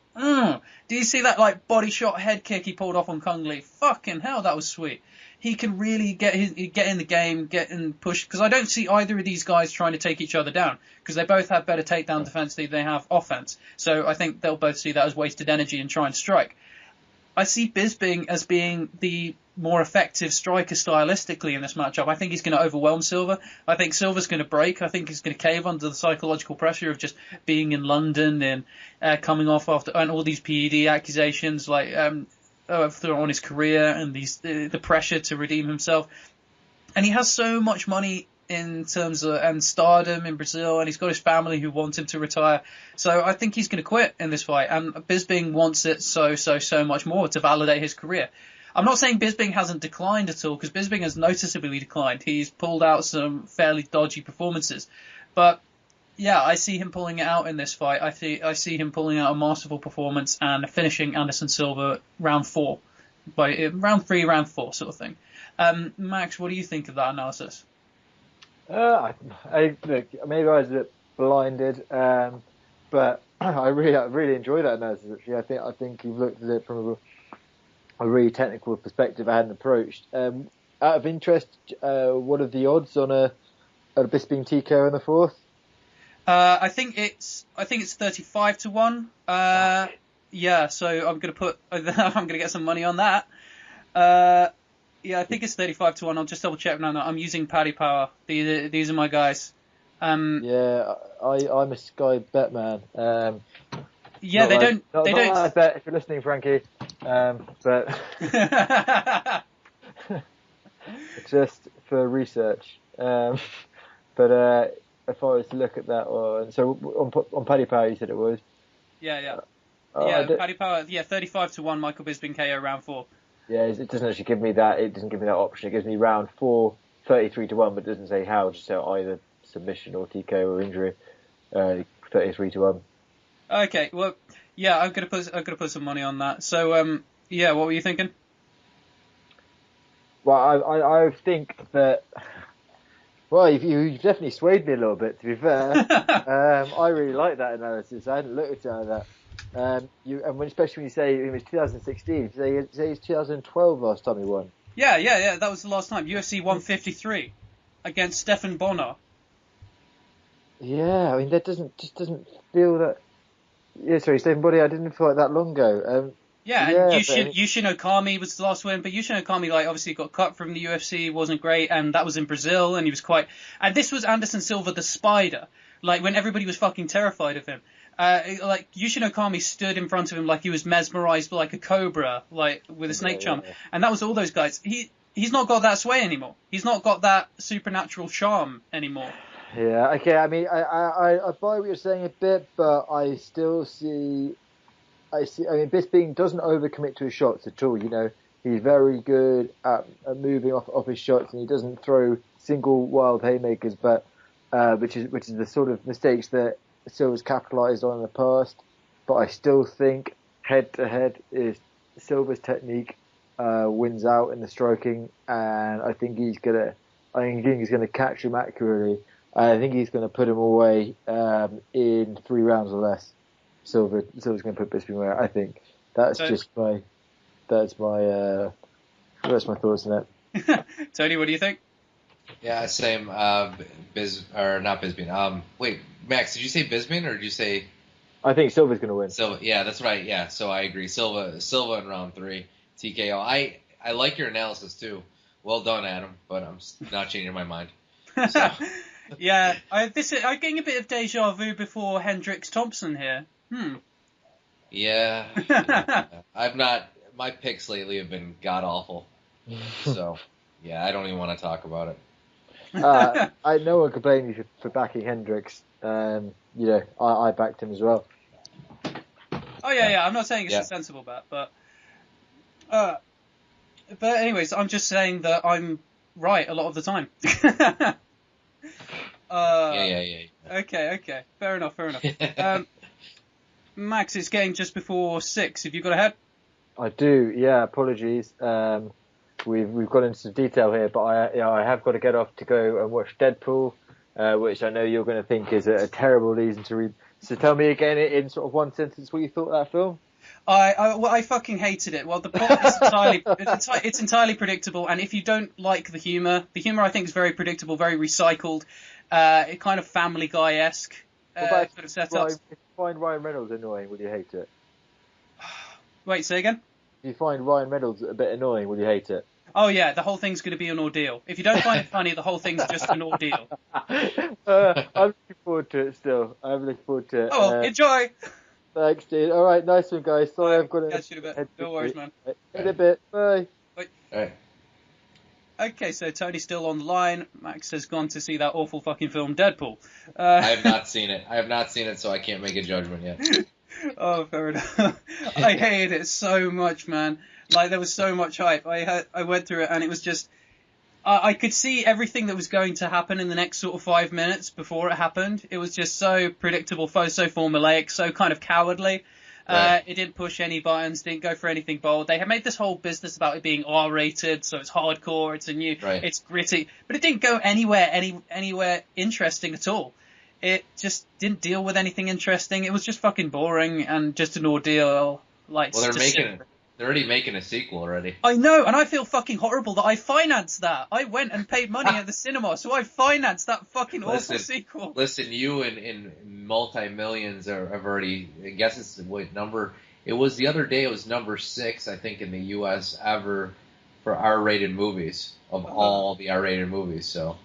B: do you see that body shot head kick he pulled off on Kung Lee? Fucking hell, that was sweet. He can really get in the game, get in push, because I don't see either of these guys trying to take each other down, because they both have better takedown defense than they have offense. So I think they'll both see that as wasted energy and try and strike. I see Bisping as being the more effective striker stylistically in this matchup. I think he's going to overwhelm Silva. I think Silva's going to break. I think he's going to cave under the psychological pressure of just being in London and coming off after and all these PED accusations on his career and the pressure to redeem himself. And he has so much money in terms of and stardom in Brazil, and he's got his family who want him to retire. So I think he's going to quit in this fight, and Bisping wants it so much more to validate his career. I'm not saying Bisping hasn't declined at all, because Bisping has noticeably declined. He's pulled out some fairly dodgy performances. But yeah, I see him pulling it out in this fight. I see him pulling out a masterful performance and finishing Anderson Silva round 4, round 3, round 4 sort of thing. Max, what do you think of that analysis?
C: Look, maybe I was a bit blinded, but I really enjoyed that analysis. Actually, I think you've looked at it from a really technical perspective I hadn't approached. Out of interest, what are the odds on a Bisping TKO in the 4th?
B: I think it's 35 to 1. Yeah, so I'm gonna get some money on that. Yeah, I think it's 35 to 1. I'll just double check now. I'm using Paddy Power. These are my guys.
C: Yeah, I'm a Sky bet man.
B: Yeah, they don't.
C: I bet if you're listening, Frankie. But just for research. But if I was to look at that one, so on Paddy Power, you said it was.
B: Yeah. Paddy Power. Yeah, 35 to 1. Michael Bisping KO round 4.
C: Yeah, it doesn't actually give me that. It doesn't give me that option. It gives me round 4, 33 to 1, but it doesn't say how. Just say either submission or TKO or injury. 33 to 1. Okay,
B: well, yeah, I'm gonna put some money on that. So, yeah, what were you thinking?
C: Well, I think that. Well, you've definitely swayed me a little bit. To be fair, I really like that analysis. I hadn't looked at it like that. Especially when you say it was 2016, you say it's 2012 last time he won.
B: Yeah, that was the last time. UFC 153 against Stephan Bonner.
C: Yeah, I mean that doesn't feel that. Yeah, sorry, Stephan Bonner. I didn't feel like that long ago.
B: Yushin Okami was the last win, but Yushin Okami obviously got cut from the UFC, wasn't great, and that was in Brazil, and he was and this was Anderson Silva the Spider, when everybody was fucking terrified of him. Like Yushin Okami stood in front of him like he was mesmerized like a cobra, like with a snake charm, and that was all those guys. He's not got that sway anymore. He's not got that supernatural charm anymore.
C: Yeah, okay. I mean, I buy what you're saying a bit, but I still see. I mean, Bisping doesn't overcommit to his shots at all. You know, he's very good at moving off his shots, and he doesn't throw single wild haymakers. But which is the sort of mistakes that Silva's capitalized on in the past. But I still think head to head is Silva's technique wins out in the striking, and I think he's gonna catch him accurately. I think he's going to put him away in 3 rounds or less. Silva's going to put Bisping away. I think that's my thoughts on it.
B: Tony, what do you think?
D: Yeah, same. Not Bisping. Wait, Max, did you say Bisping or did you say?
C: I think Silva's going to win.
D: Silva, yeah, that's right. Yeah, so I agree. Silva in round 3, TKO. I like your analysis too. Well done, Adam. But I'm not changing my mind. So.
B: Yeah, I'm getting a bit of deja vu before Hendricks Thompson here.
D: Yeah. I've not. My picks lately have been god awful. So, yeah, I don't even want to talk about it.
C: I no one can blame you for backing Hendricks. You know, I backed him as well.
B: Oh yeah. I'm not saying it's a sensible bet, but anyways, I'm just saying that I'm right a lot of the time.
D: Yeah.
B: Okay. Fair enough. Max, it's getting just before 6. Have you got ahead?
C: I do. Yeah. Apologies. We've got into some detail here, but I have got to get off to go and watch Deadpool, which I know you're going to think is a terrible reason to read. So tell me again in sort of one sentence what you thought of that film.
B: I fucking hated it. Well, the plot is entirely predictable, and if you don't like the humor I think is very predictable, very recycled, it kind of Family Guy-esque sort of setup.
C: If you find Ryan Reynolds annoying, will you hate it?
B: Wait, say again?
C: If you find Ryan Reynolds a bit annoying, will you hate it?
B: Oh yeah, the whole thing's going to be an ordeal. If you don't find it funny, the whole thing's just an ordeal.
C: I'm looking forward to it still. I'm looking forward to it.
B: Oh, well, enjoy!
C: Thanks, dude. All right, nice one, guys. Sorry, I've got to
B: catch you in a bit. No worries, man.
C: In a bit. Bye.
B: Bye.
D: All right.
B: Okay, so Tony's still on the line. Max has gone to see that awful fucking film, Deadpool.
D: I have not seen it. So I can't make a judgment yet.
B: Oh, fair enough. I hated it so much, man. Like, there was so much hype. I went through it, and it was just... I could see everything that was going to happen in the next sort of 5 minutes before it happened. It was just so predictable, so formulaic, so kind of cowardly. Right. It didn't push any buttons, didn't go for anything bold. They had made this whole business about it being R-rated, so it's hardcore, it's gritty, but it didn't go anywhere interesting at all. It just didn't deal with anything interesting. It was just fucking boring and just an ordeal. Like,
D: well, they're already making a sequel already.
B: I know, and I feel fucking horrible that I financed that. I went and paid money at the cinema, so I financed that fucking awful sequel.
D: Listen, you in multi-millions have already, I guess it's what number, it was the other day, it was number 6, I think, in the U.S. ever for R-rated movies, of all the R-rated movies, so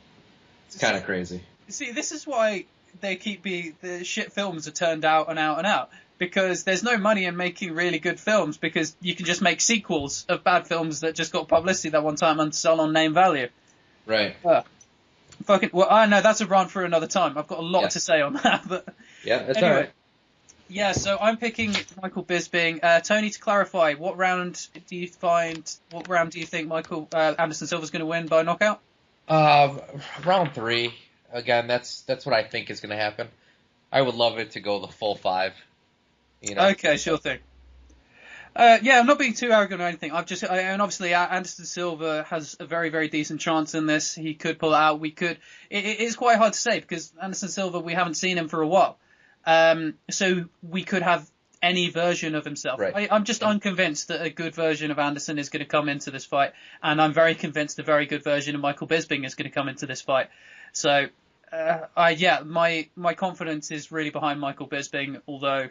D: it's kind of crazy.
B: See, this is why they the shit films are turned out and out and out. Because there's no money in making really good films, because you can just make sequels of bad films that just got publicity that one time and sell on name value.
D: Right.
B: I know that's a rant for another time. I've got a lot to say on that. But
D: yeah, that's
B: anyway,
D: all right.
B: Yeah, so I'm picking Michael Bisping. Tony, to clarify, what round do you think Michael Anderson Silva is going to win by knockout?
D: Round 3. Again, that's what I think is going to happen. I would love it to go the full 5. You know? Okay,
B: sure thing. I'm not being too arrogant or anything. And obviously Anderson Silva has a very, very decent chance in this. He could pull it out. It is quite hard to say because Anderson Silva, we haven't seen him for a while. So we could have any version of himself.
D: Right.
B: I'm just unconvinced that a good version of Anderson is going to come into this fight, and I'm very convinced a very good version of Michael Bisping is going to come into this fight. So, my confidence is really behind Michael Bisping, although,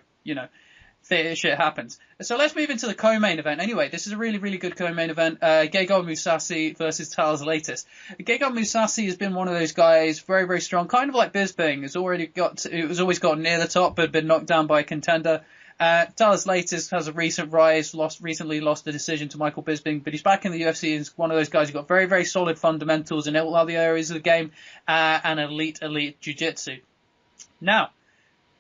B: shit happens. So let's move into the co-main event. Anyway, this is a really, really good co-main event. Gegard Mousasi versus Thales Leites. Gegard Mousasi has been one of those guys, very, very strong, kind of like Bisping. Has always got near the top, but been knocked down by a contender. Thales Leites has a recent rise, recently lost the decision to Michael Bisping, but he's back in the UFC and is one of those guys who's got very, very solid fundamentals in all other areas of the game, and elite jiu-jitsu. Now,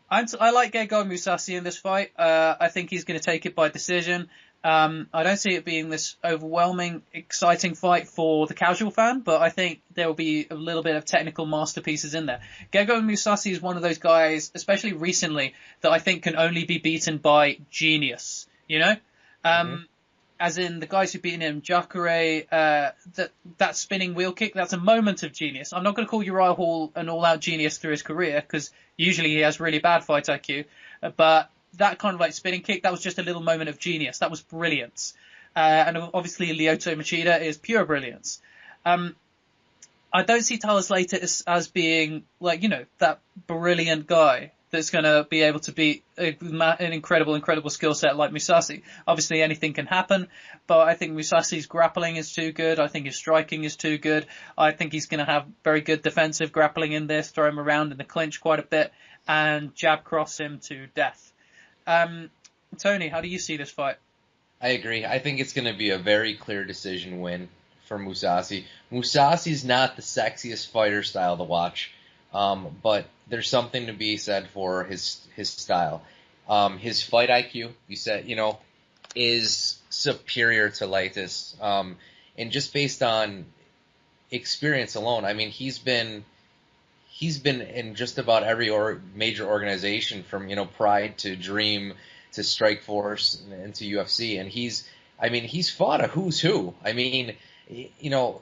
B: I like Gegard Mousasi in this fight. I think he's going to take it by decision. I don't see it being this overwhelming, exciting fight for the casual fan, but I think there will be a little bit of technical masterpieces in there. Gegard Mousasi is one of those guys, especially recently, that I think can only be beaten by genius, you know? As in the guys who've beaten him, Jacare, that spinning wheel kick, that's a moment of genius. I'm not going to call Uriah Hall an all-out genius through his career, because usually he has really bad fight IQ, but that kind of like spinning kick, that was just a little moment of genius. That was brilliance. And obviously Lyoto Machida is pure brilliance. I don't see Thales Leites as being like, you know, that brilliant guy that's going to be able to beat an incredible skill set like Mousasi. Obviously anything can happen, but I think Mousasi's grappling is too good. I think his striking is too good. I think he's going to have very good defensive grappling in this, throw him around in the clinch quite a bit, and jab cross him to death. Tony, how do you see this fight?
D: I agree. I think it's going to be a very clear decision win for Mousasi. Mousasi's not the sexiest fighter style to watch, but there's something to be said for his style. His fight IQ, you said, you know, is superior to Leites. And just based on experience alone, I mean, he's been in just about every major organization, from, you know, Pride to Dream to Strikeforce and to UFC, and he's fought a who's who. I mean, you know,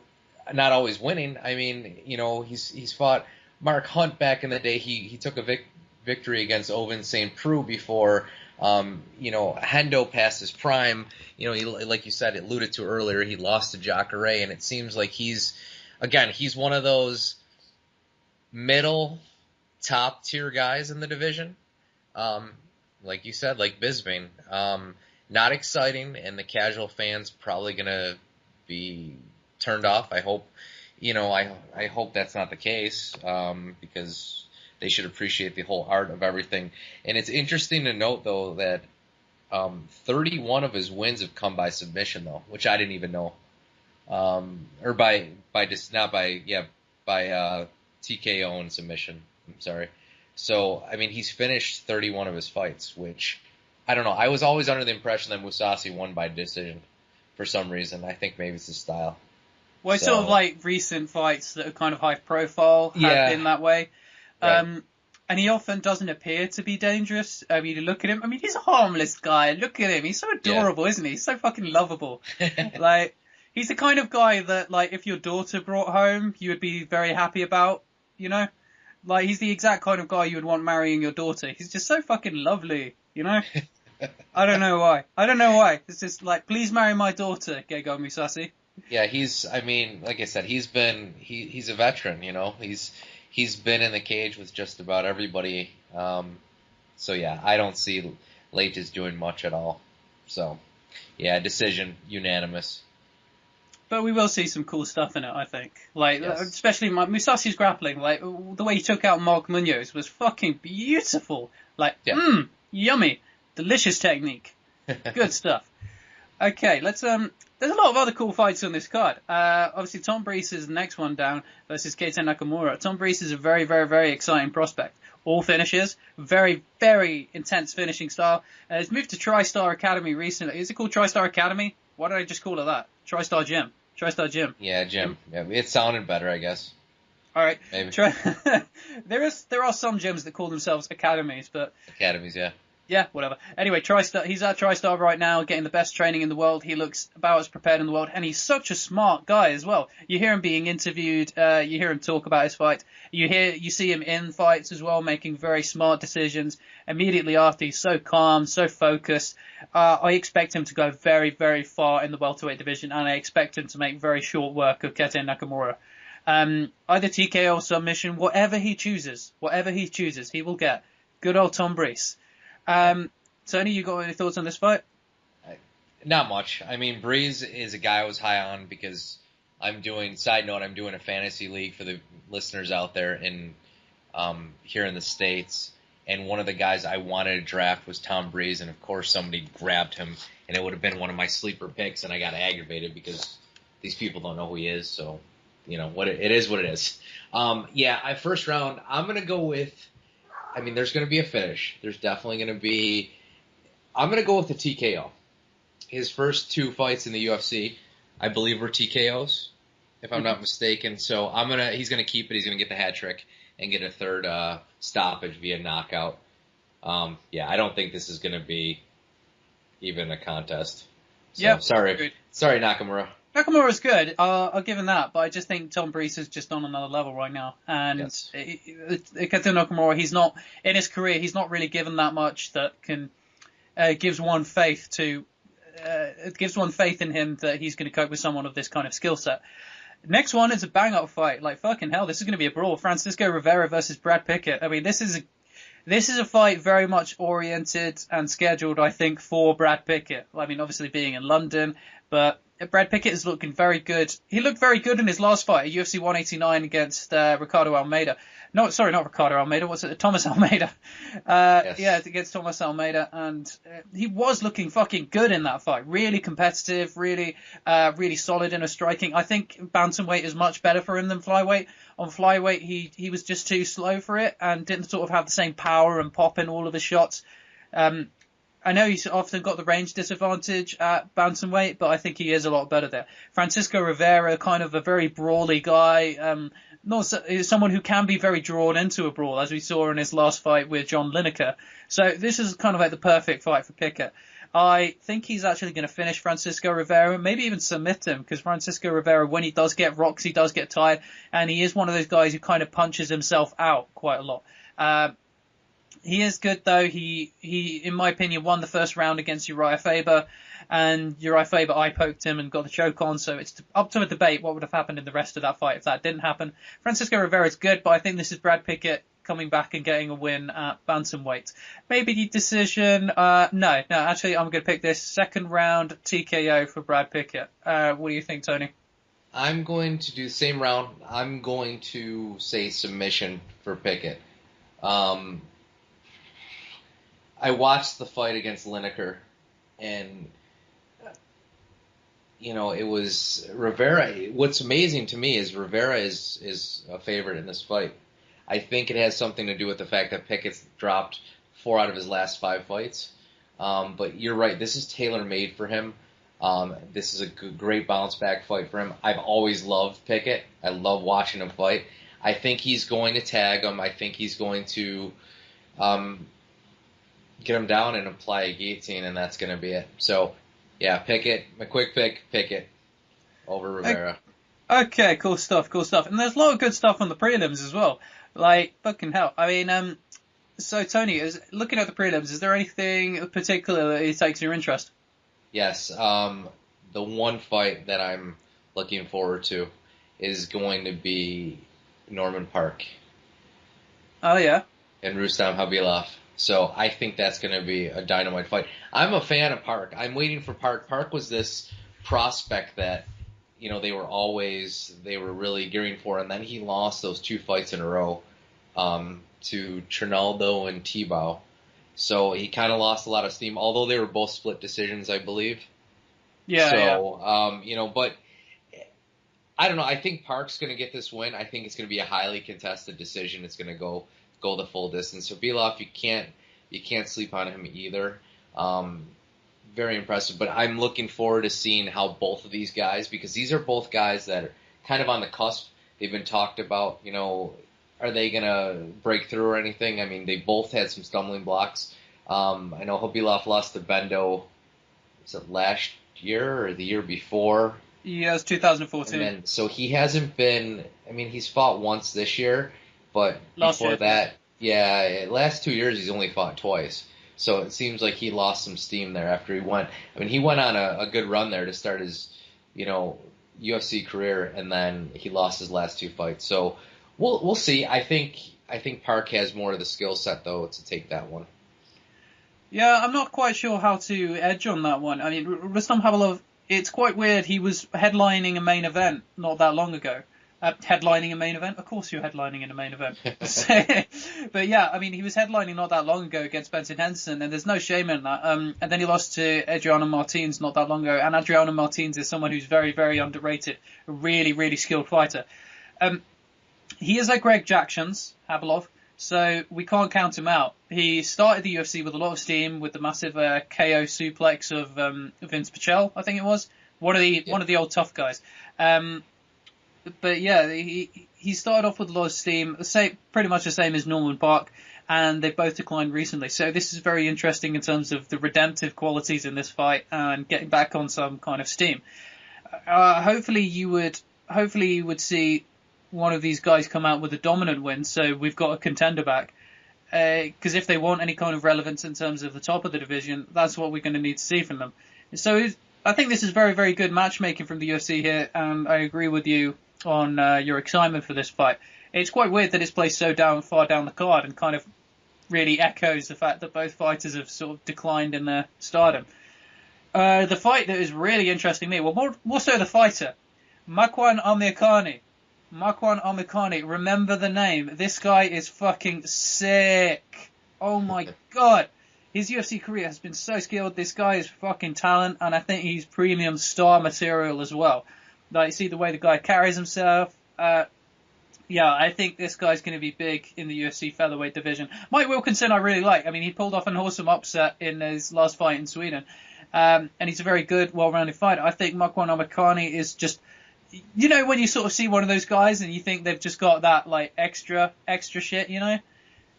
D: not always winning. I mean, you know, he's fought Mark Hunt back in the day. He took a victory against Ovin St. Preux before, you know, Hendo passed his prime. You know, he, like you said, alluded to earlier, he lost to Jacare, and it seems like he's one of those middle top tier guys in the division. Like you said, like Bisping, not exciting, and the casual fans probably gonna be turned off. I hope, you know, I hope that's not the case, because they should appreciate the whole art of everything. And it's interesting to note though that 31 of his wins have come by submission though, which I didn't even know, or by TKO and submission. I'm sorry. So, I mean, he's finished 31 of his fights, which, I don't know. I was always under the impression that Mousasi won by decision for some reason. I think maybe it's his style.
B: Well, it's sort of like recent fights that are kind of high profile have been that way.
D: Right.
B: And he often doesn't appear to be dangerous. I mean, you look at him. I mean, he's a harmless guy. Look at him. He's so adorable, isn't he? He's so fucking lovable. Like, he's the kind of guy that, like, if your daughter brought home, you would be very happy about, you know? Like, he's the exact kind of guy you would want marrying your daughter. He's just so fucking lovely, you know? I don't know why. It's just like, please marry my daughter, Gegard Mousasi.
D: Yeah, I mean, like I said, he's a veteran, you know? He's been in the cage with just about everybody. So yeah, I don't see Leites doing much at all. So, yeah, decision, unanimous.
B: But we will see some cool stuff in it, I think. Like,
D: yes.
B: Especially Mousasi's grappling. Like, the way he took out Mark Munoz was fucking beautiful. Like, yummy. Delicious technique. Good stuff. Okay, let's, there's a lot of other cool fights on this card. Obviously, Tom Breese is the next one down versus Keita Nakamura. Tom Breese is a very, very, very exciting prospect. All finishes. Very, very intense finishing style. He's moved to TriStar Academy recently. Is it called TriStar Academy? Why did I just call it that? TriStar Gym. TriStar Gym.
D: Yeah, Gym. Yeah, it sounded better, I guess.
B: All right.
D: Maybe.
B: There are some gyms that call themselves academies, but...
D: Academies, yeah.
B: Yeah, whatever. Anyway, TriStar, he's at TriStar right now, getting the best training in the world. He looks about as prepared in the world, and he's such a smart guy as well. You hear him being interviewed, you hear him talk about his fight. You see him in fights as well, making very smart decisions. Immediately after, he's so calm, so focused. I expect him to go very, very far in the welterweight division, and I expect him to make very short work of Keita Nakamura. Either TKO or submission, whatever he chooses, he will get. Good old Tom Breese. Tony, you got any thoughts on this fight?
D: Not much. I mean, Breeze is a guy I was high on because I'm doing a fantasy league for the listeners out there here in the States. And one of the guys I wanted to draft was Tom Breeze, and of course somebody grabbed him, and it would have been one of my sleeper picks, and I got aggravated because these people don't know who he is, so, it is what it is. First round, I'm going to go with, there's going to be a finish. There's definitely going to be, I'm going to go with the TKO. His first 2 fights in the UFC, I believe, were TKOs, if I'm not mistaken. So he's going to keep it. He's going to get the hat trick and get a third stoppage via knockout. I don't think this is going to be even a contest. So,
B: yeah,
D: sorry,
B: agreed.
D: Sorry, Nakamura.
B: Nakamura's good. I'll give him that, but I just think Tom Breeze is just on another level right now. And
D: Yes.
B: Iketo Nakamura, he's not in his career. He's not really given that much that can gives one faith in him that he's going to cope with someone of this kind of skill set. Next one is a bang-up fight. Like, fucking hell, this is going to be a brawl. Francisco Rivera versus Brad Pickett. This is a fight very much oriented and scheduled, I think, for Brad Pickett. Obviously being in London, but Brad Pickett is looking very good. He looked very good in his last fight at UFC 189 against Ricardo Almeida. Not Ricardo Almeida. What's it? Thomas Almeida.
D: Yes.
B: Yeah, against Thomas Almeida, and he was looking fucking good in that fight. Really competitive, really solid in his striking. I think bantamweight is much better for him than flyweight. On flyweight, he was just too slow for it and didn't sort of have the same power and pop in all of his shots. I know he's often got the range disadvantage at bantamweight, but I think he is a lot better there. Francisco Rivera, kind of a very brawly guy, is someone who can be very drawn into a brawl, as we saw in his last fight with John Lineker. So this is kind of like the perfect fight for Pickett. I think he's actually going to finish Francisco Rivera, maybe even submit him, because Francisco Rivera, when he does get rocks, he does get tired, and he is one of those guys who kind of punches himself out quite a lot. He is good, though. He, in my opinion, won the first round against Uriah Faber, and Uriah Faber eye-poked him and got the choke on, so it's up to a debate what would have happened in the rest of that fight if that didn't happen. Francisco Rivera is good, but I think this is Brad Pickett coming back and getting a win at bantamweight. Maybe the decision, no, actually I'm going to pick this second round TKO for Brad Pickett. What do you think, Tony?
D: I'm going to do the same round. I'm going to say submission for Pickett. I watched the fight against Lineker, and it was Rivera. What's amazing to me is Rivera is a favorite in this fight. I think it has something to do with the fact that Pickett's dropped 4 out of his last 5 fights. But you're right. This is tailor-made for him. This is a great bounce-back fight for him. I've always loved Pickett. I love watching him fight. I think he's going to tag him. I think he's going to get him down and apply a guillotine, and that's going to be it. So, yeah, Pickett. My quick pick, Pickett over Rivera.
B: Okay, cool stuff. And there's a lot of good stuff on the prelims as well. Like, fucking hell. So Tony, looking at the prelims, is there anything particular that takes your interest?
D: Yes. The one fight that I'm looking forward to is going to be Norman Park.
B: Oh, yeah?
D: And Rustam Khabilov. So I think that's going to be a dynamite fight. I'm a fan of Park. I'm waiting for Park. Park was this prospect that, they were really gearing for, and then he lost those 2 fights in a row to Trinaldo and Tebow. So he kind of lost a lot of steam, although they were both split decisions, I believe.
B: Yeah.
D: But I don't know. I think Park's going to get this win. I think it's going to be a highly contested decision. It's going to go the full distance. So Khabilov, you can't sleep on him either. Very impressive. But I'm looking forward to seeing how both of these guys, because these are both guys that are kind of on the cusp. They've been talked about, are they going to break through or anything? They both had some stumbling blocks. I know Khabilov lost to Bendo, was it last year or the year before?
B: Yeah, it's 2014.
D: And then, so he hasn't been, he's fought once this year, but before that, last 2 years he's only fought twice. So it seems like he lost some steam there after he went. He went on a good run there to start his, UFC career, and then he lost his last 2 fights. So we'll see. I think Park has more of the skill set though to take that one.
B: Yeah, I'm not quite ssure how to edge on that one. I mean, Rustam Habilov, it's quite weird. He was headlining a main event not that long ago. Headlining a main event? Of course you're headlining in a main event. But yeah, I mean, he was headlining not that long ago against Benson Henderson, and there's no shame in that. And then he lost to Adriano Martins not that long ago, and Adriano Martins is someone who's very, very underrated, a really, really skilled fighter. He is like Greg Jackson's, Habilov, so we can't count him out. He started the UFC with a lot of steam, with the massive KO suplex of Vince Pichel, I think it was, one of the old tough guys. But yeah, he started off with a lot of steam, pretty much the same as Norman Park, and they've both declined recently. So this is very interesting in terms of the redemptive qualities in this fight and getting back on some kind of steam. Hopefully you would see one of these guys come out with a dominant win, so we've got a contender back. Because if they want any kind of relevance in terms of the top of the division, that's what we're going to need to see from them. So I think this is very, very good matchmaking from the UFC here, and I agree with you on your excitement for this fight. It's quite weird that it's placed so far down the card, and kind of really echoes the fact that both fighters have sort of declined in their stardom. The fight that is really interesting me, well, more so the fighter, Makwan Amirkhani. Makwan Amirkhani, remember the name. This guy is fucking sick. Oh my god. His UFC career has been so skilled. This guy is fucking talent, and I think he's premium star material as well. Like, see the way the guy carries himself. Yeah, I think this guy's going to be big in the UFC featherweight division. Mike Wilkinson I really like. I mean, he pulled off an awesome upset in his last fight in Sweden. And he's a very good, well-rounded fighter. I think Makwan Amirkhani is just... You know, when you sort of see one of those guys and you think they've just got that, like, extra shit, you know?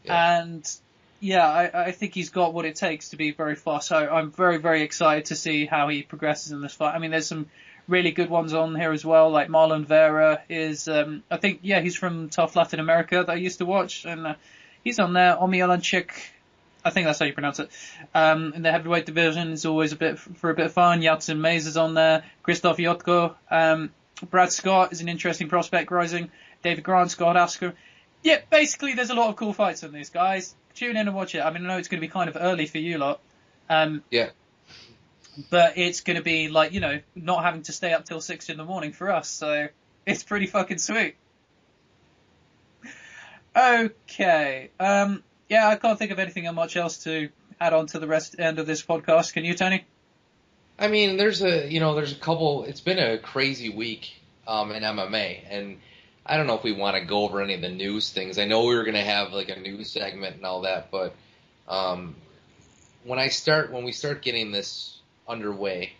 B: Yeah. And, yeah, I think he's got what it takes to be very fast. So I'm very, very excited to see how he progresses in this fight. I mean, there's some really good ones on here as well, like Marlon Vera is, I think, yeah, he's from Tough Latin America that I used to watch, and he's on there. Omi Alanchik, I think that's how you pronounce it. In the heavyweight division is always a bit of fun. Yatsen Mays is on there. Christoph Yotko. Brad Scott is an interesting prospect rising. David Grant, Scott Asker. Yeah, basically there's a lot of cool fights on these guys. Tune in and watch it. I mean, I know it's going to be kind of early for you lot.
D: Yeah.
B: But it's going to be like, you know, not having to stay up till 6 in the morning for us. So it's pretty fucking sweet. Okay. Yeah, I can't think of anything much else to add on to the end of this podcast. Can you, Tony?
D: I mean, there's a couple. It's been a crazy week in MMA, and I don't know if we want to go over any of the news things. I know we were going to have like a news segment and all that, but when we start getting this underway,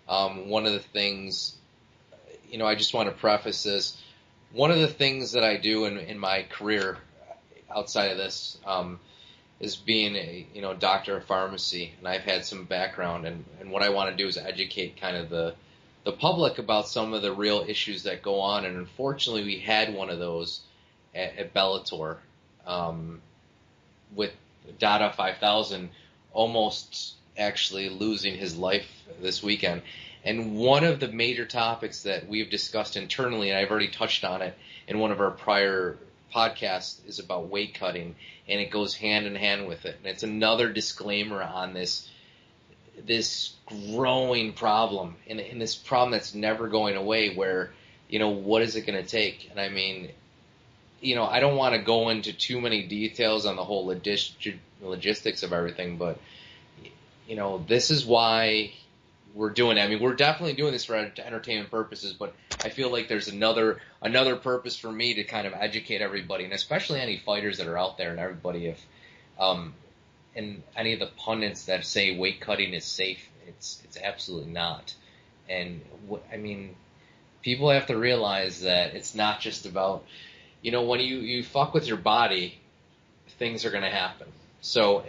D: one of the things, you know, I just want to preface this. One of the things that I do in my career outside of this is being a doctor of pharmacy, and I've had some background, and what I want to do is educate kind of the public about some of the real issues that go on, and unfortunately we had one of those at Bellator with Dada 5000 almost actually losing his life this weekend. And one of the major topics that we've discussed internally, and I've already touched on it in one of our prior podcasts, is about weight cutting, and it goes hand in hand with it. And it's another disclaimer on this growing problem, and this problem that's never going away, where, you know, what is it going to take? And I mean, you know, I don't want to go into too many details on the whole logistics of everything, but, you know, this is why we're doing it. I mean, we're definitely doing this for entertainment purposes, but I feel like there's another purpose for me to kind of educate everybody, and especially any fighters that are out there, and everybody, if and any of the pundits that say weight cutting is safe, it's absolutely not. And I mean, people have to realize that it's not just about, you know, when you fuck with your body, things are going to happen. So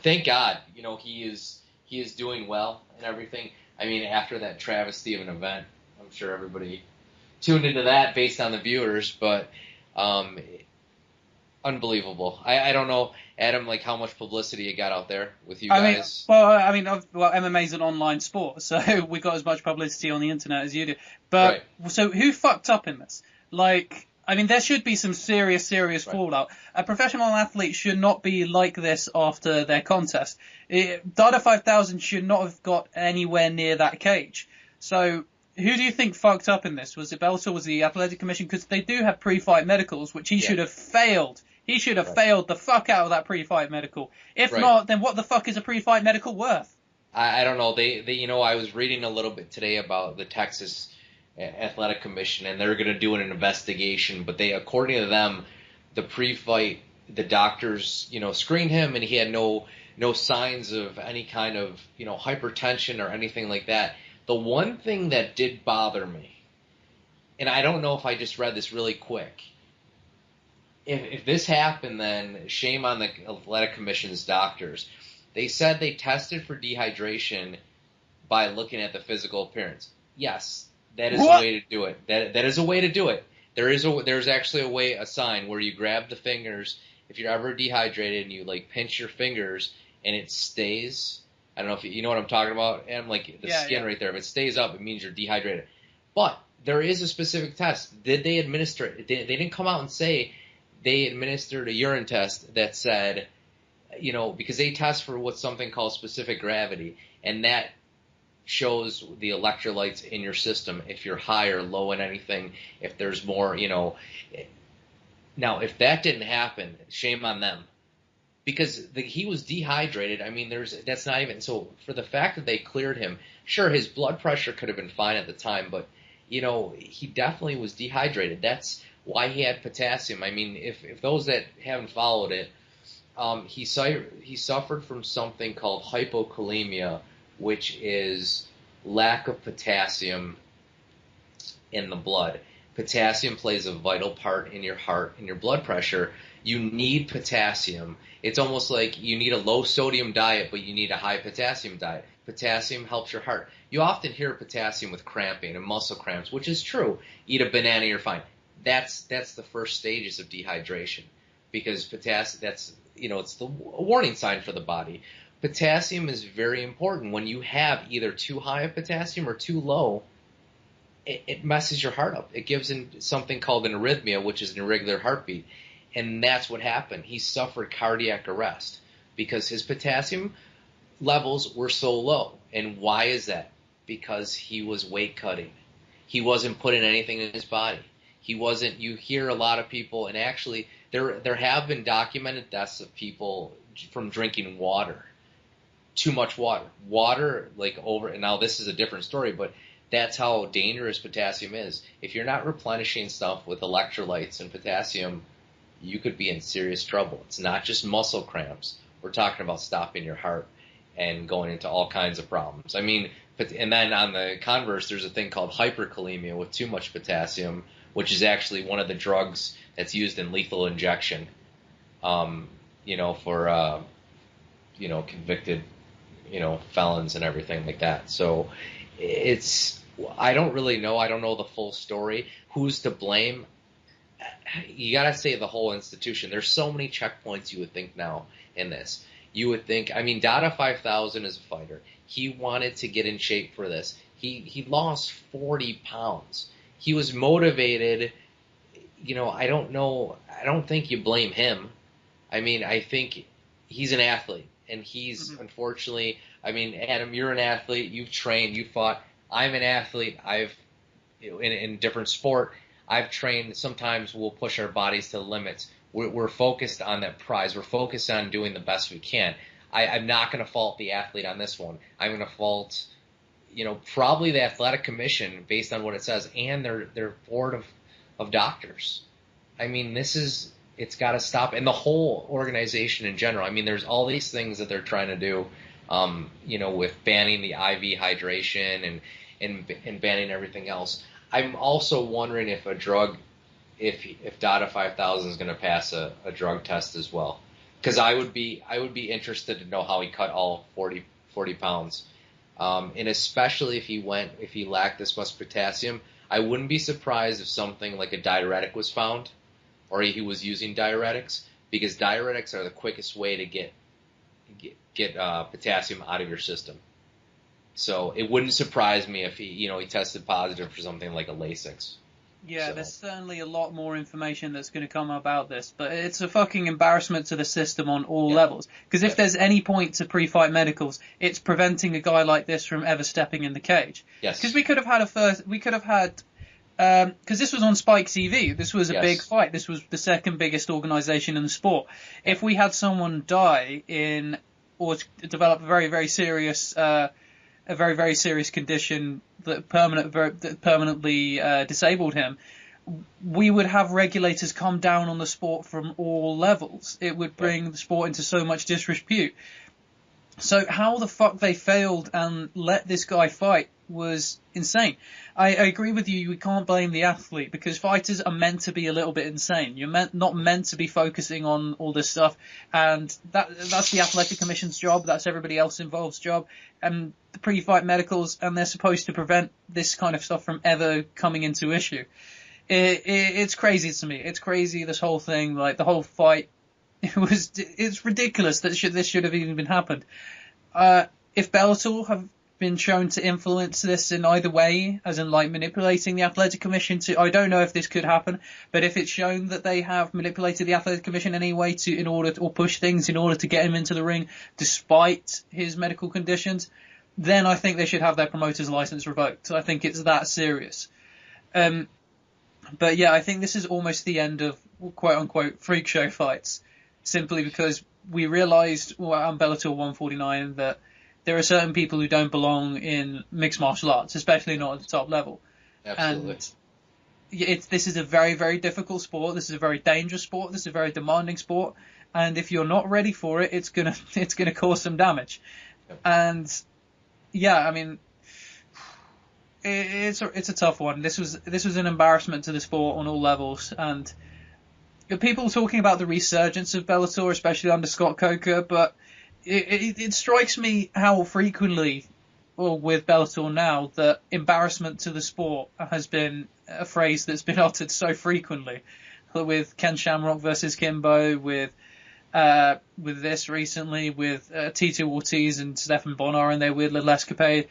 D: thank God, you know, he is doing well and everything. I mean, after that travesty of an event, I'm sure everybody tuned into that based on the viewers, but unbelievable. I don't know, Adam, like how much publicity you got out there with you guys.
B: MMA is an online sport, so we got as much publicity on the internet as you do. But right. So who fucked up in this? Like, I mean, there should be some serious fallout. A professional athlete should not be like this after their contest. Dada 5000 should not have got anywhere near that cage. So, who do you think fucked up in this? Was it Bellator? Was it the Athletic Commission? Because they do have pre-fight medicals, which he should have failed. He should have failed the fuck out of that pre-fight medical. If not, then what the fuck is a pre-fight medical worth?
D: I don't know. They I was reading a little bit today about the Texas Athletic Commission, and they're going to do an investigation. But according to them, the pre-fight, the doctors, screened him, and he had no signs of any kind of, hypertension or anything like that. The one thing that did bother me, and I don't know if I just read this really quick. If this happened, then shame on the Athletic Commission's doctors. They said they tested for dehydration by looking at the physical appearance. Yes, that is a way to do it. That is a way to do it. There's actually a sign where you grab the fingers. If you're ever dehydrated and you pinch your fingers and it stays. I don't know if you know what I'm talking about. And the skin right there. If it stays up, it means you're dehydrated. But there is a specific test. Did they administer it? They didn't come out and say they administered a urine test that said, because they test for what's something called specific gravity, and that shows the electrolytes in your system, if you're high or low in anything, if there's more, Now, if that didn't happen, shame on them. Because he was dehydrated. I mean, that's not even, so for the fact that they cleared him, sure, his blood pressure could have been fine at the time, but, he definitely was dehydrated. That's why he had potassium. I mean, if those that haven't followed it, he suffered from something called hypokalemia, which is lack of potassium in the blood. Potassium plays a vital part in your heart and your blood pressure. You need potassium. It's almost like you need a low sodium diet, but you need a high potassium diet. Potassium helps your heart. You often hear potassium with cramping and muscle cramps, which is true. Eat a banana, you're fine. That's the first stages of dehydration, because potassium, it's the warning sign for the body. Potassium is very important. When you have either too high of potassium or too low, it messes your heart up. It gives in something called an arrhythmia, which is an irregular heartbeat. And that's what happened. He suffered cardiac arrest because his potassium levels were so low. And why is that? Because he was weight cutting. He wasn't putting anything in his body. You hear a lot of people, and actually there have been documented deaths of people from drinking water. Too much water. Water, and now this is a different story, but that's how dangerous potassium is. If you're not replenishing stuff with electrolytes and potassium, you could be in serious trouble. It's not just muscle cramps. We're talking about stopping your heart and going into all kinds of problems. I mean, and then on the converse, there's a thing called hyperkalemia with too much potassium, which is actually one of the drugs that's used in lethal injection, for, convicted, felons and everything like that. So I don't really know. I don't know the full story. Who's to blame? You got to say the whole institution. There's so many checkpoints you would think now in this. You would think, Dada 5000 is a fighter. He wanted to get in shape for this. He lost 40 pounds. He was motivated. I don't know. I don't think you blame him. I think he's an athlete, and he's unfortunately, Adam, you're an athlete. You've trained, you fought. I'm an athlete. I've, in different sport, I've trained. Sometimes we'll push our bodies to the limits. We're focused on that prize. We're focused on doing the best we can. I'm not going to fault the athlete on this one. I'm going to fault, probably the Athletic Commission based on what it says, and their board of doctors. It's got to stop, and the whole organization in general. There's all these things that they're trying to do, with banning the IV hydration and banning everything else. I'm also wondering if a drug, if Dada 5000 is going to pass a drug test as well, because I would be interested to know how he cut all 40 pounds, and especially if he lacked this much potassium. I wouldn't be surprised if something like a diuretic was found, or he was using diuretics, because diuretics are the quickest way to get potassium out of your system. So it wouldn't surprise me if he tested positive for something like a Lasix.
B: Yeah,
D: So,
B: there's certainly a lot more information that's going to come about this, but it's a fucking embarrassment to the system on all levels. Because if there's any point to pre-fight medicals, it's preventing a guy like this from ever stepping in the cage.
D: yes.
B: Because we could have had because this was on Spike TV. This was a big fight. This was the second biggest organization in the sport.
D: Yeah.
B: If we had someone die or develop a very, very serious condition that permanently disabled him, we would have regulators come down on the sport from all levels. It would bring the sport into so much disrepute. So how the fuck they failed and let this guy fight was insane. I agree with you. We can't blame the athlete, because fighters are meant to be a little bit insane. You're not meant to be focusing on all this stuff, and that's the athletic commission's job. That's everybody else involved's job, and the pre-fight medicals, and they're supposed to prevent this kind of stuff from ever coming into issue. It's crazy to me. It's crazy, this whole thing, like the whole fight. It's ridiculous that this should have even happened. If Bellator have been shown to influence this in either way, as in like manipulating the athletic commission I don't know if this could happen, but if it's shown that they have manipulated the athletic commission in any way or push things in order to get him into the ring despite his medical conditions, then I think they should have their promoter's license revoked. I think it's that serious. But yeah, I think this is almost the end of quote unquote freak show fights, simply because we realized on Bellator 149 that there are certain people who don't belong in mixed martial arts, especially not at the top level.
D: Absolutely.
B: And this is a very, very difficult sport. This is a very dangerous sport. This is a very demanding sport. And if you're not ready for it, it's gonna cause some damage.
D: Yep.
B: And yeah, I mean, it's a tough one. This was an embarrassment to the sport on all levels. And people talking about the resurgence of Bellator, especially under Scott Coker, but it strikes me how frequently, with Bellator now, that embarrassment to the sport has been a phrase that's been uttered so frequently. With Ken Shamrock versus Kimbo, with this recently, with Tito Ortiz and Stephan Bonnar and their weird little escapade.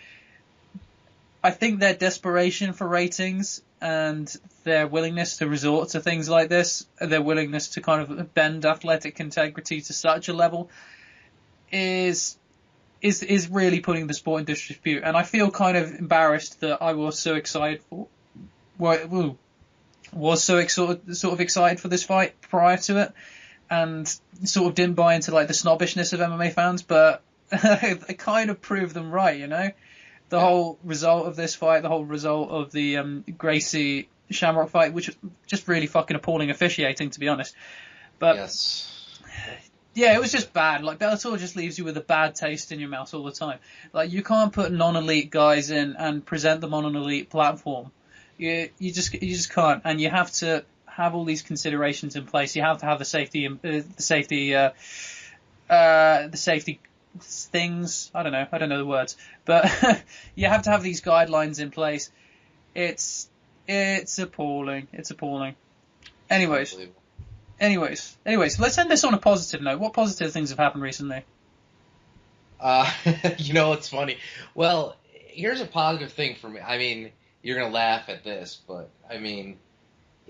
B: I think their desperation for ratings and their willingness to resort to things like this, their willingness to kind of bend athletic integrity to such a level, is really putting the sport in disrepute. And I feel kind of embarrassed that I was so excited excited for this fight prior to it, and sort of didn't buy into like the snobbishness of MMA fans, but it kind of proved them right, you know. The whole result of this fight, the whole result of the Gracie Shamrock fight, which was just really fucking appalling officiating, to be honest. But yeah, it was just bad. Like, Bellator just leaves you with a bad taste in your mouth all the time. Like, you can't put non-elite guys in and present them on an elite platform. You just can't, and you have to have all these considerations in place. You have to have the safety things. I don't know the words, but you have to have these guidelines in place. It's appalling. It's appalling. Anyways, let's end this on a positive note. What positive things have happened recently?
D: It's funny. Well, here's a positive thing for me. I mean, you're going to laugh at this, but I mean,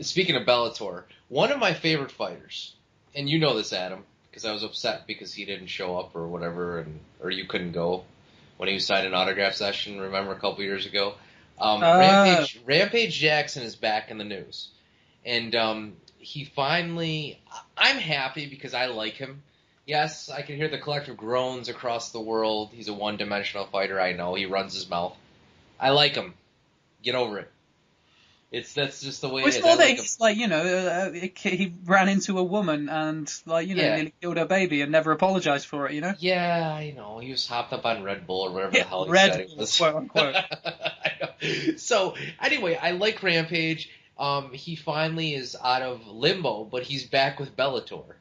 D: speaking of Bellator, one of my favorite fighters, and you know this, Adam, because I was upset because he didn't show up or whatever, or you couldn't go when he was signing an autograph session, remember, a couple years ago? Rampage Jackson is back in the news. And he finally, I'm happy because I like him. Yes, I can hear the collective groans across the world. He's a one-dimensional fighter, I know. He runs his mouth. I like him. Get over it. That's just the way it is.
B: I like he's like, he ran into a woman and nearly killed her baby and never apologized for it, you know?
D: Yeah, I know. He was hopped up on Red Bull or whatever the hell he
B: Red
D: said it was.
B: Bull, quote unquote.
D: I know. So anyway, I like Rampage. He finally is out of limbo, but he's back with Bellator.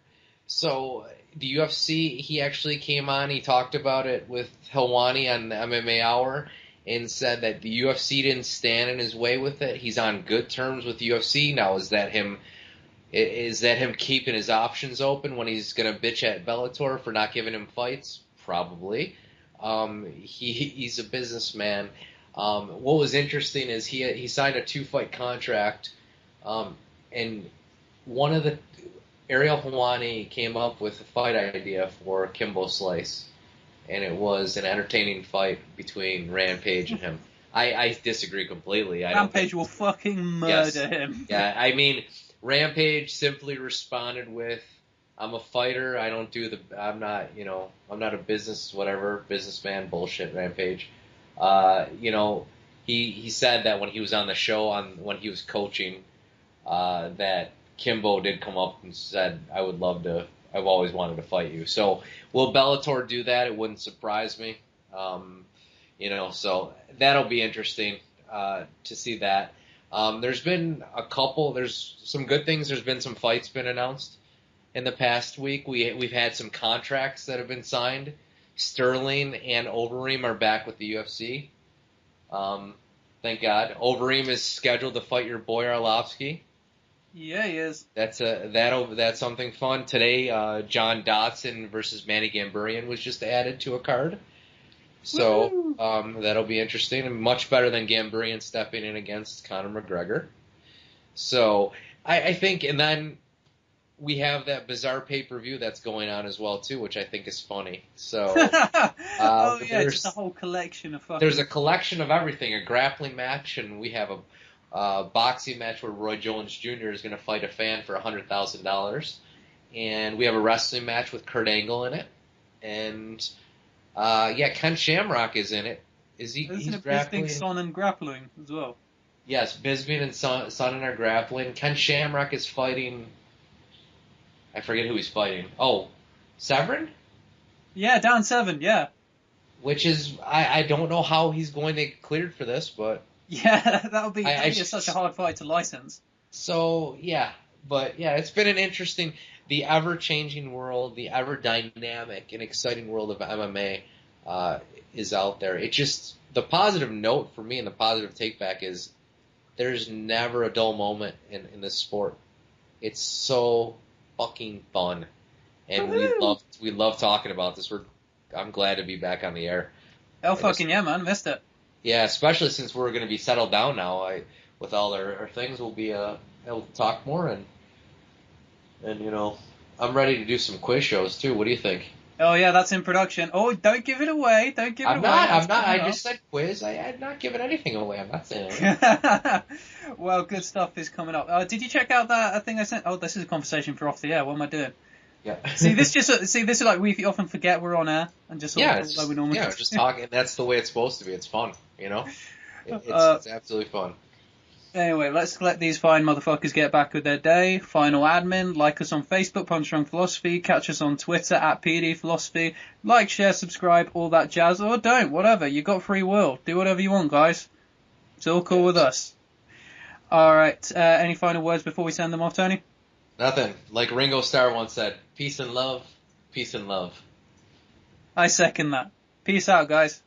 D: So the UFC, he actually came on. He talked about it with Helwani on the MMA Hour, and said that the UFC didn't stand in his way with it. He's on good terms with the UFC now. Is that him keeping his options open when he's gonna bitch at Bellator for not giving him fights? Probably. He's a businessman. What was interesting is he signed a 2-fight contract And one of the Ariel Helwani came up with a fight idea for Kimbo Slice, and it was an entertaining fight between Rampage and him. I disagree completely.
B: Rampage will fucking murder him.
D: Yeah, I mean, Rampage simply responded with, "I'm a fighter. I'm not a businessman. Bullshit, Rampage." He said that when he was on the show, when he was coaching, that Kimbo did come up and said, I've always wanted to fight you. So will Bellator do that? It wouldn't surprise me. So that'll be interesting to see that. There's some good things. There's been some fights been announced in the past week. We've had some contracts that have been signed. Sterling and Overeem are back with the UFC. Thank God. Overeem is scheduled to fight your boy Arlovsky.
B: Yeah, he is.
D: That's something fun. Today, John Dodson versus Manny Gamburian was just added to a card. So that'll be interesting, and much better than Gamburian stepping in against Conor McGregor. So I think, and then we have that bizarre pay-per-view that's going on as well too, which I think is funny. So
B: just a whole collection of fucking...
D: There's a collection of everything, a grappling match, and we have a boxing match where Roy Jones Jr. is going to fight a fan for $100,000, and we have a wrestling match with Kurt Angle in it, and Ken Shamrock is in it. He's grappling?
B: Bisping, Son, and grappling as well.
D: Yes, Bisping and Son are grappling. Ken Shamrock is fighting... I forget who he's fighting. Oh, Severin?
B: Yeah, down 7, yeah.
D: Which is... I don't know how he's going to get cleared for this, but...
B: Yeah, that'll be such a hard fight to license.
D: So, yeah. But, yeah, it's been an interesting... The ever-changing world, the ever-dynamic and exciting world of MMA is out there. It just... The positive note for me and the positive take-back is there's never a dull moment in this sport. It's so fucking fun. And we love talking about this. I'm glad to be back on the air.
B: Yeah, man. Missed it.
D: Yeah, especially since we're going to be settled down now. With all our things, we'll be able to talk more, and I'm ready to do some quiz shows too. What do you think?
B: Oh yeah, that's in production. Oh, don't give it away.
D: I'm not. I just said quiz. I'm not giving anything away. I'm not saying
B: anything. Well, good stuff is coming up. Did you check out that thing I sent? Oh, this is a conversation for off the air. What am I doing?
D: Yeah.
B: This is like we often forget we're on air and just like we normally.
D: Yeah, just talking. That's the way it's supposed to be. It's fun, It's absolutely fun.
B: Anyway, let's let these fine motherfuckers get back with their day. Final admin, like us on Facebook, Punch Drunk Philosophy, catch us on Twitter at PD Philosophy, like, share, subscribe, all that jazz, or don't, whatever, you got free will, do whatever you want, guys. It's all cool with us. Alright, any final words before we send them off, Tony?
D: Nothing. Like Ringo Starr once said, peace and love, peace and love.
B: I second that. Peace out, guys.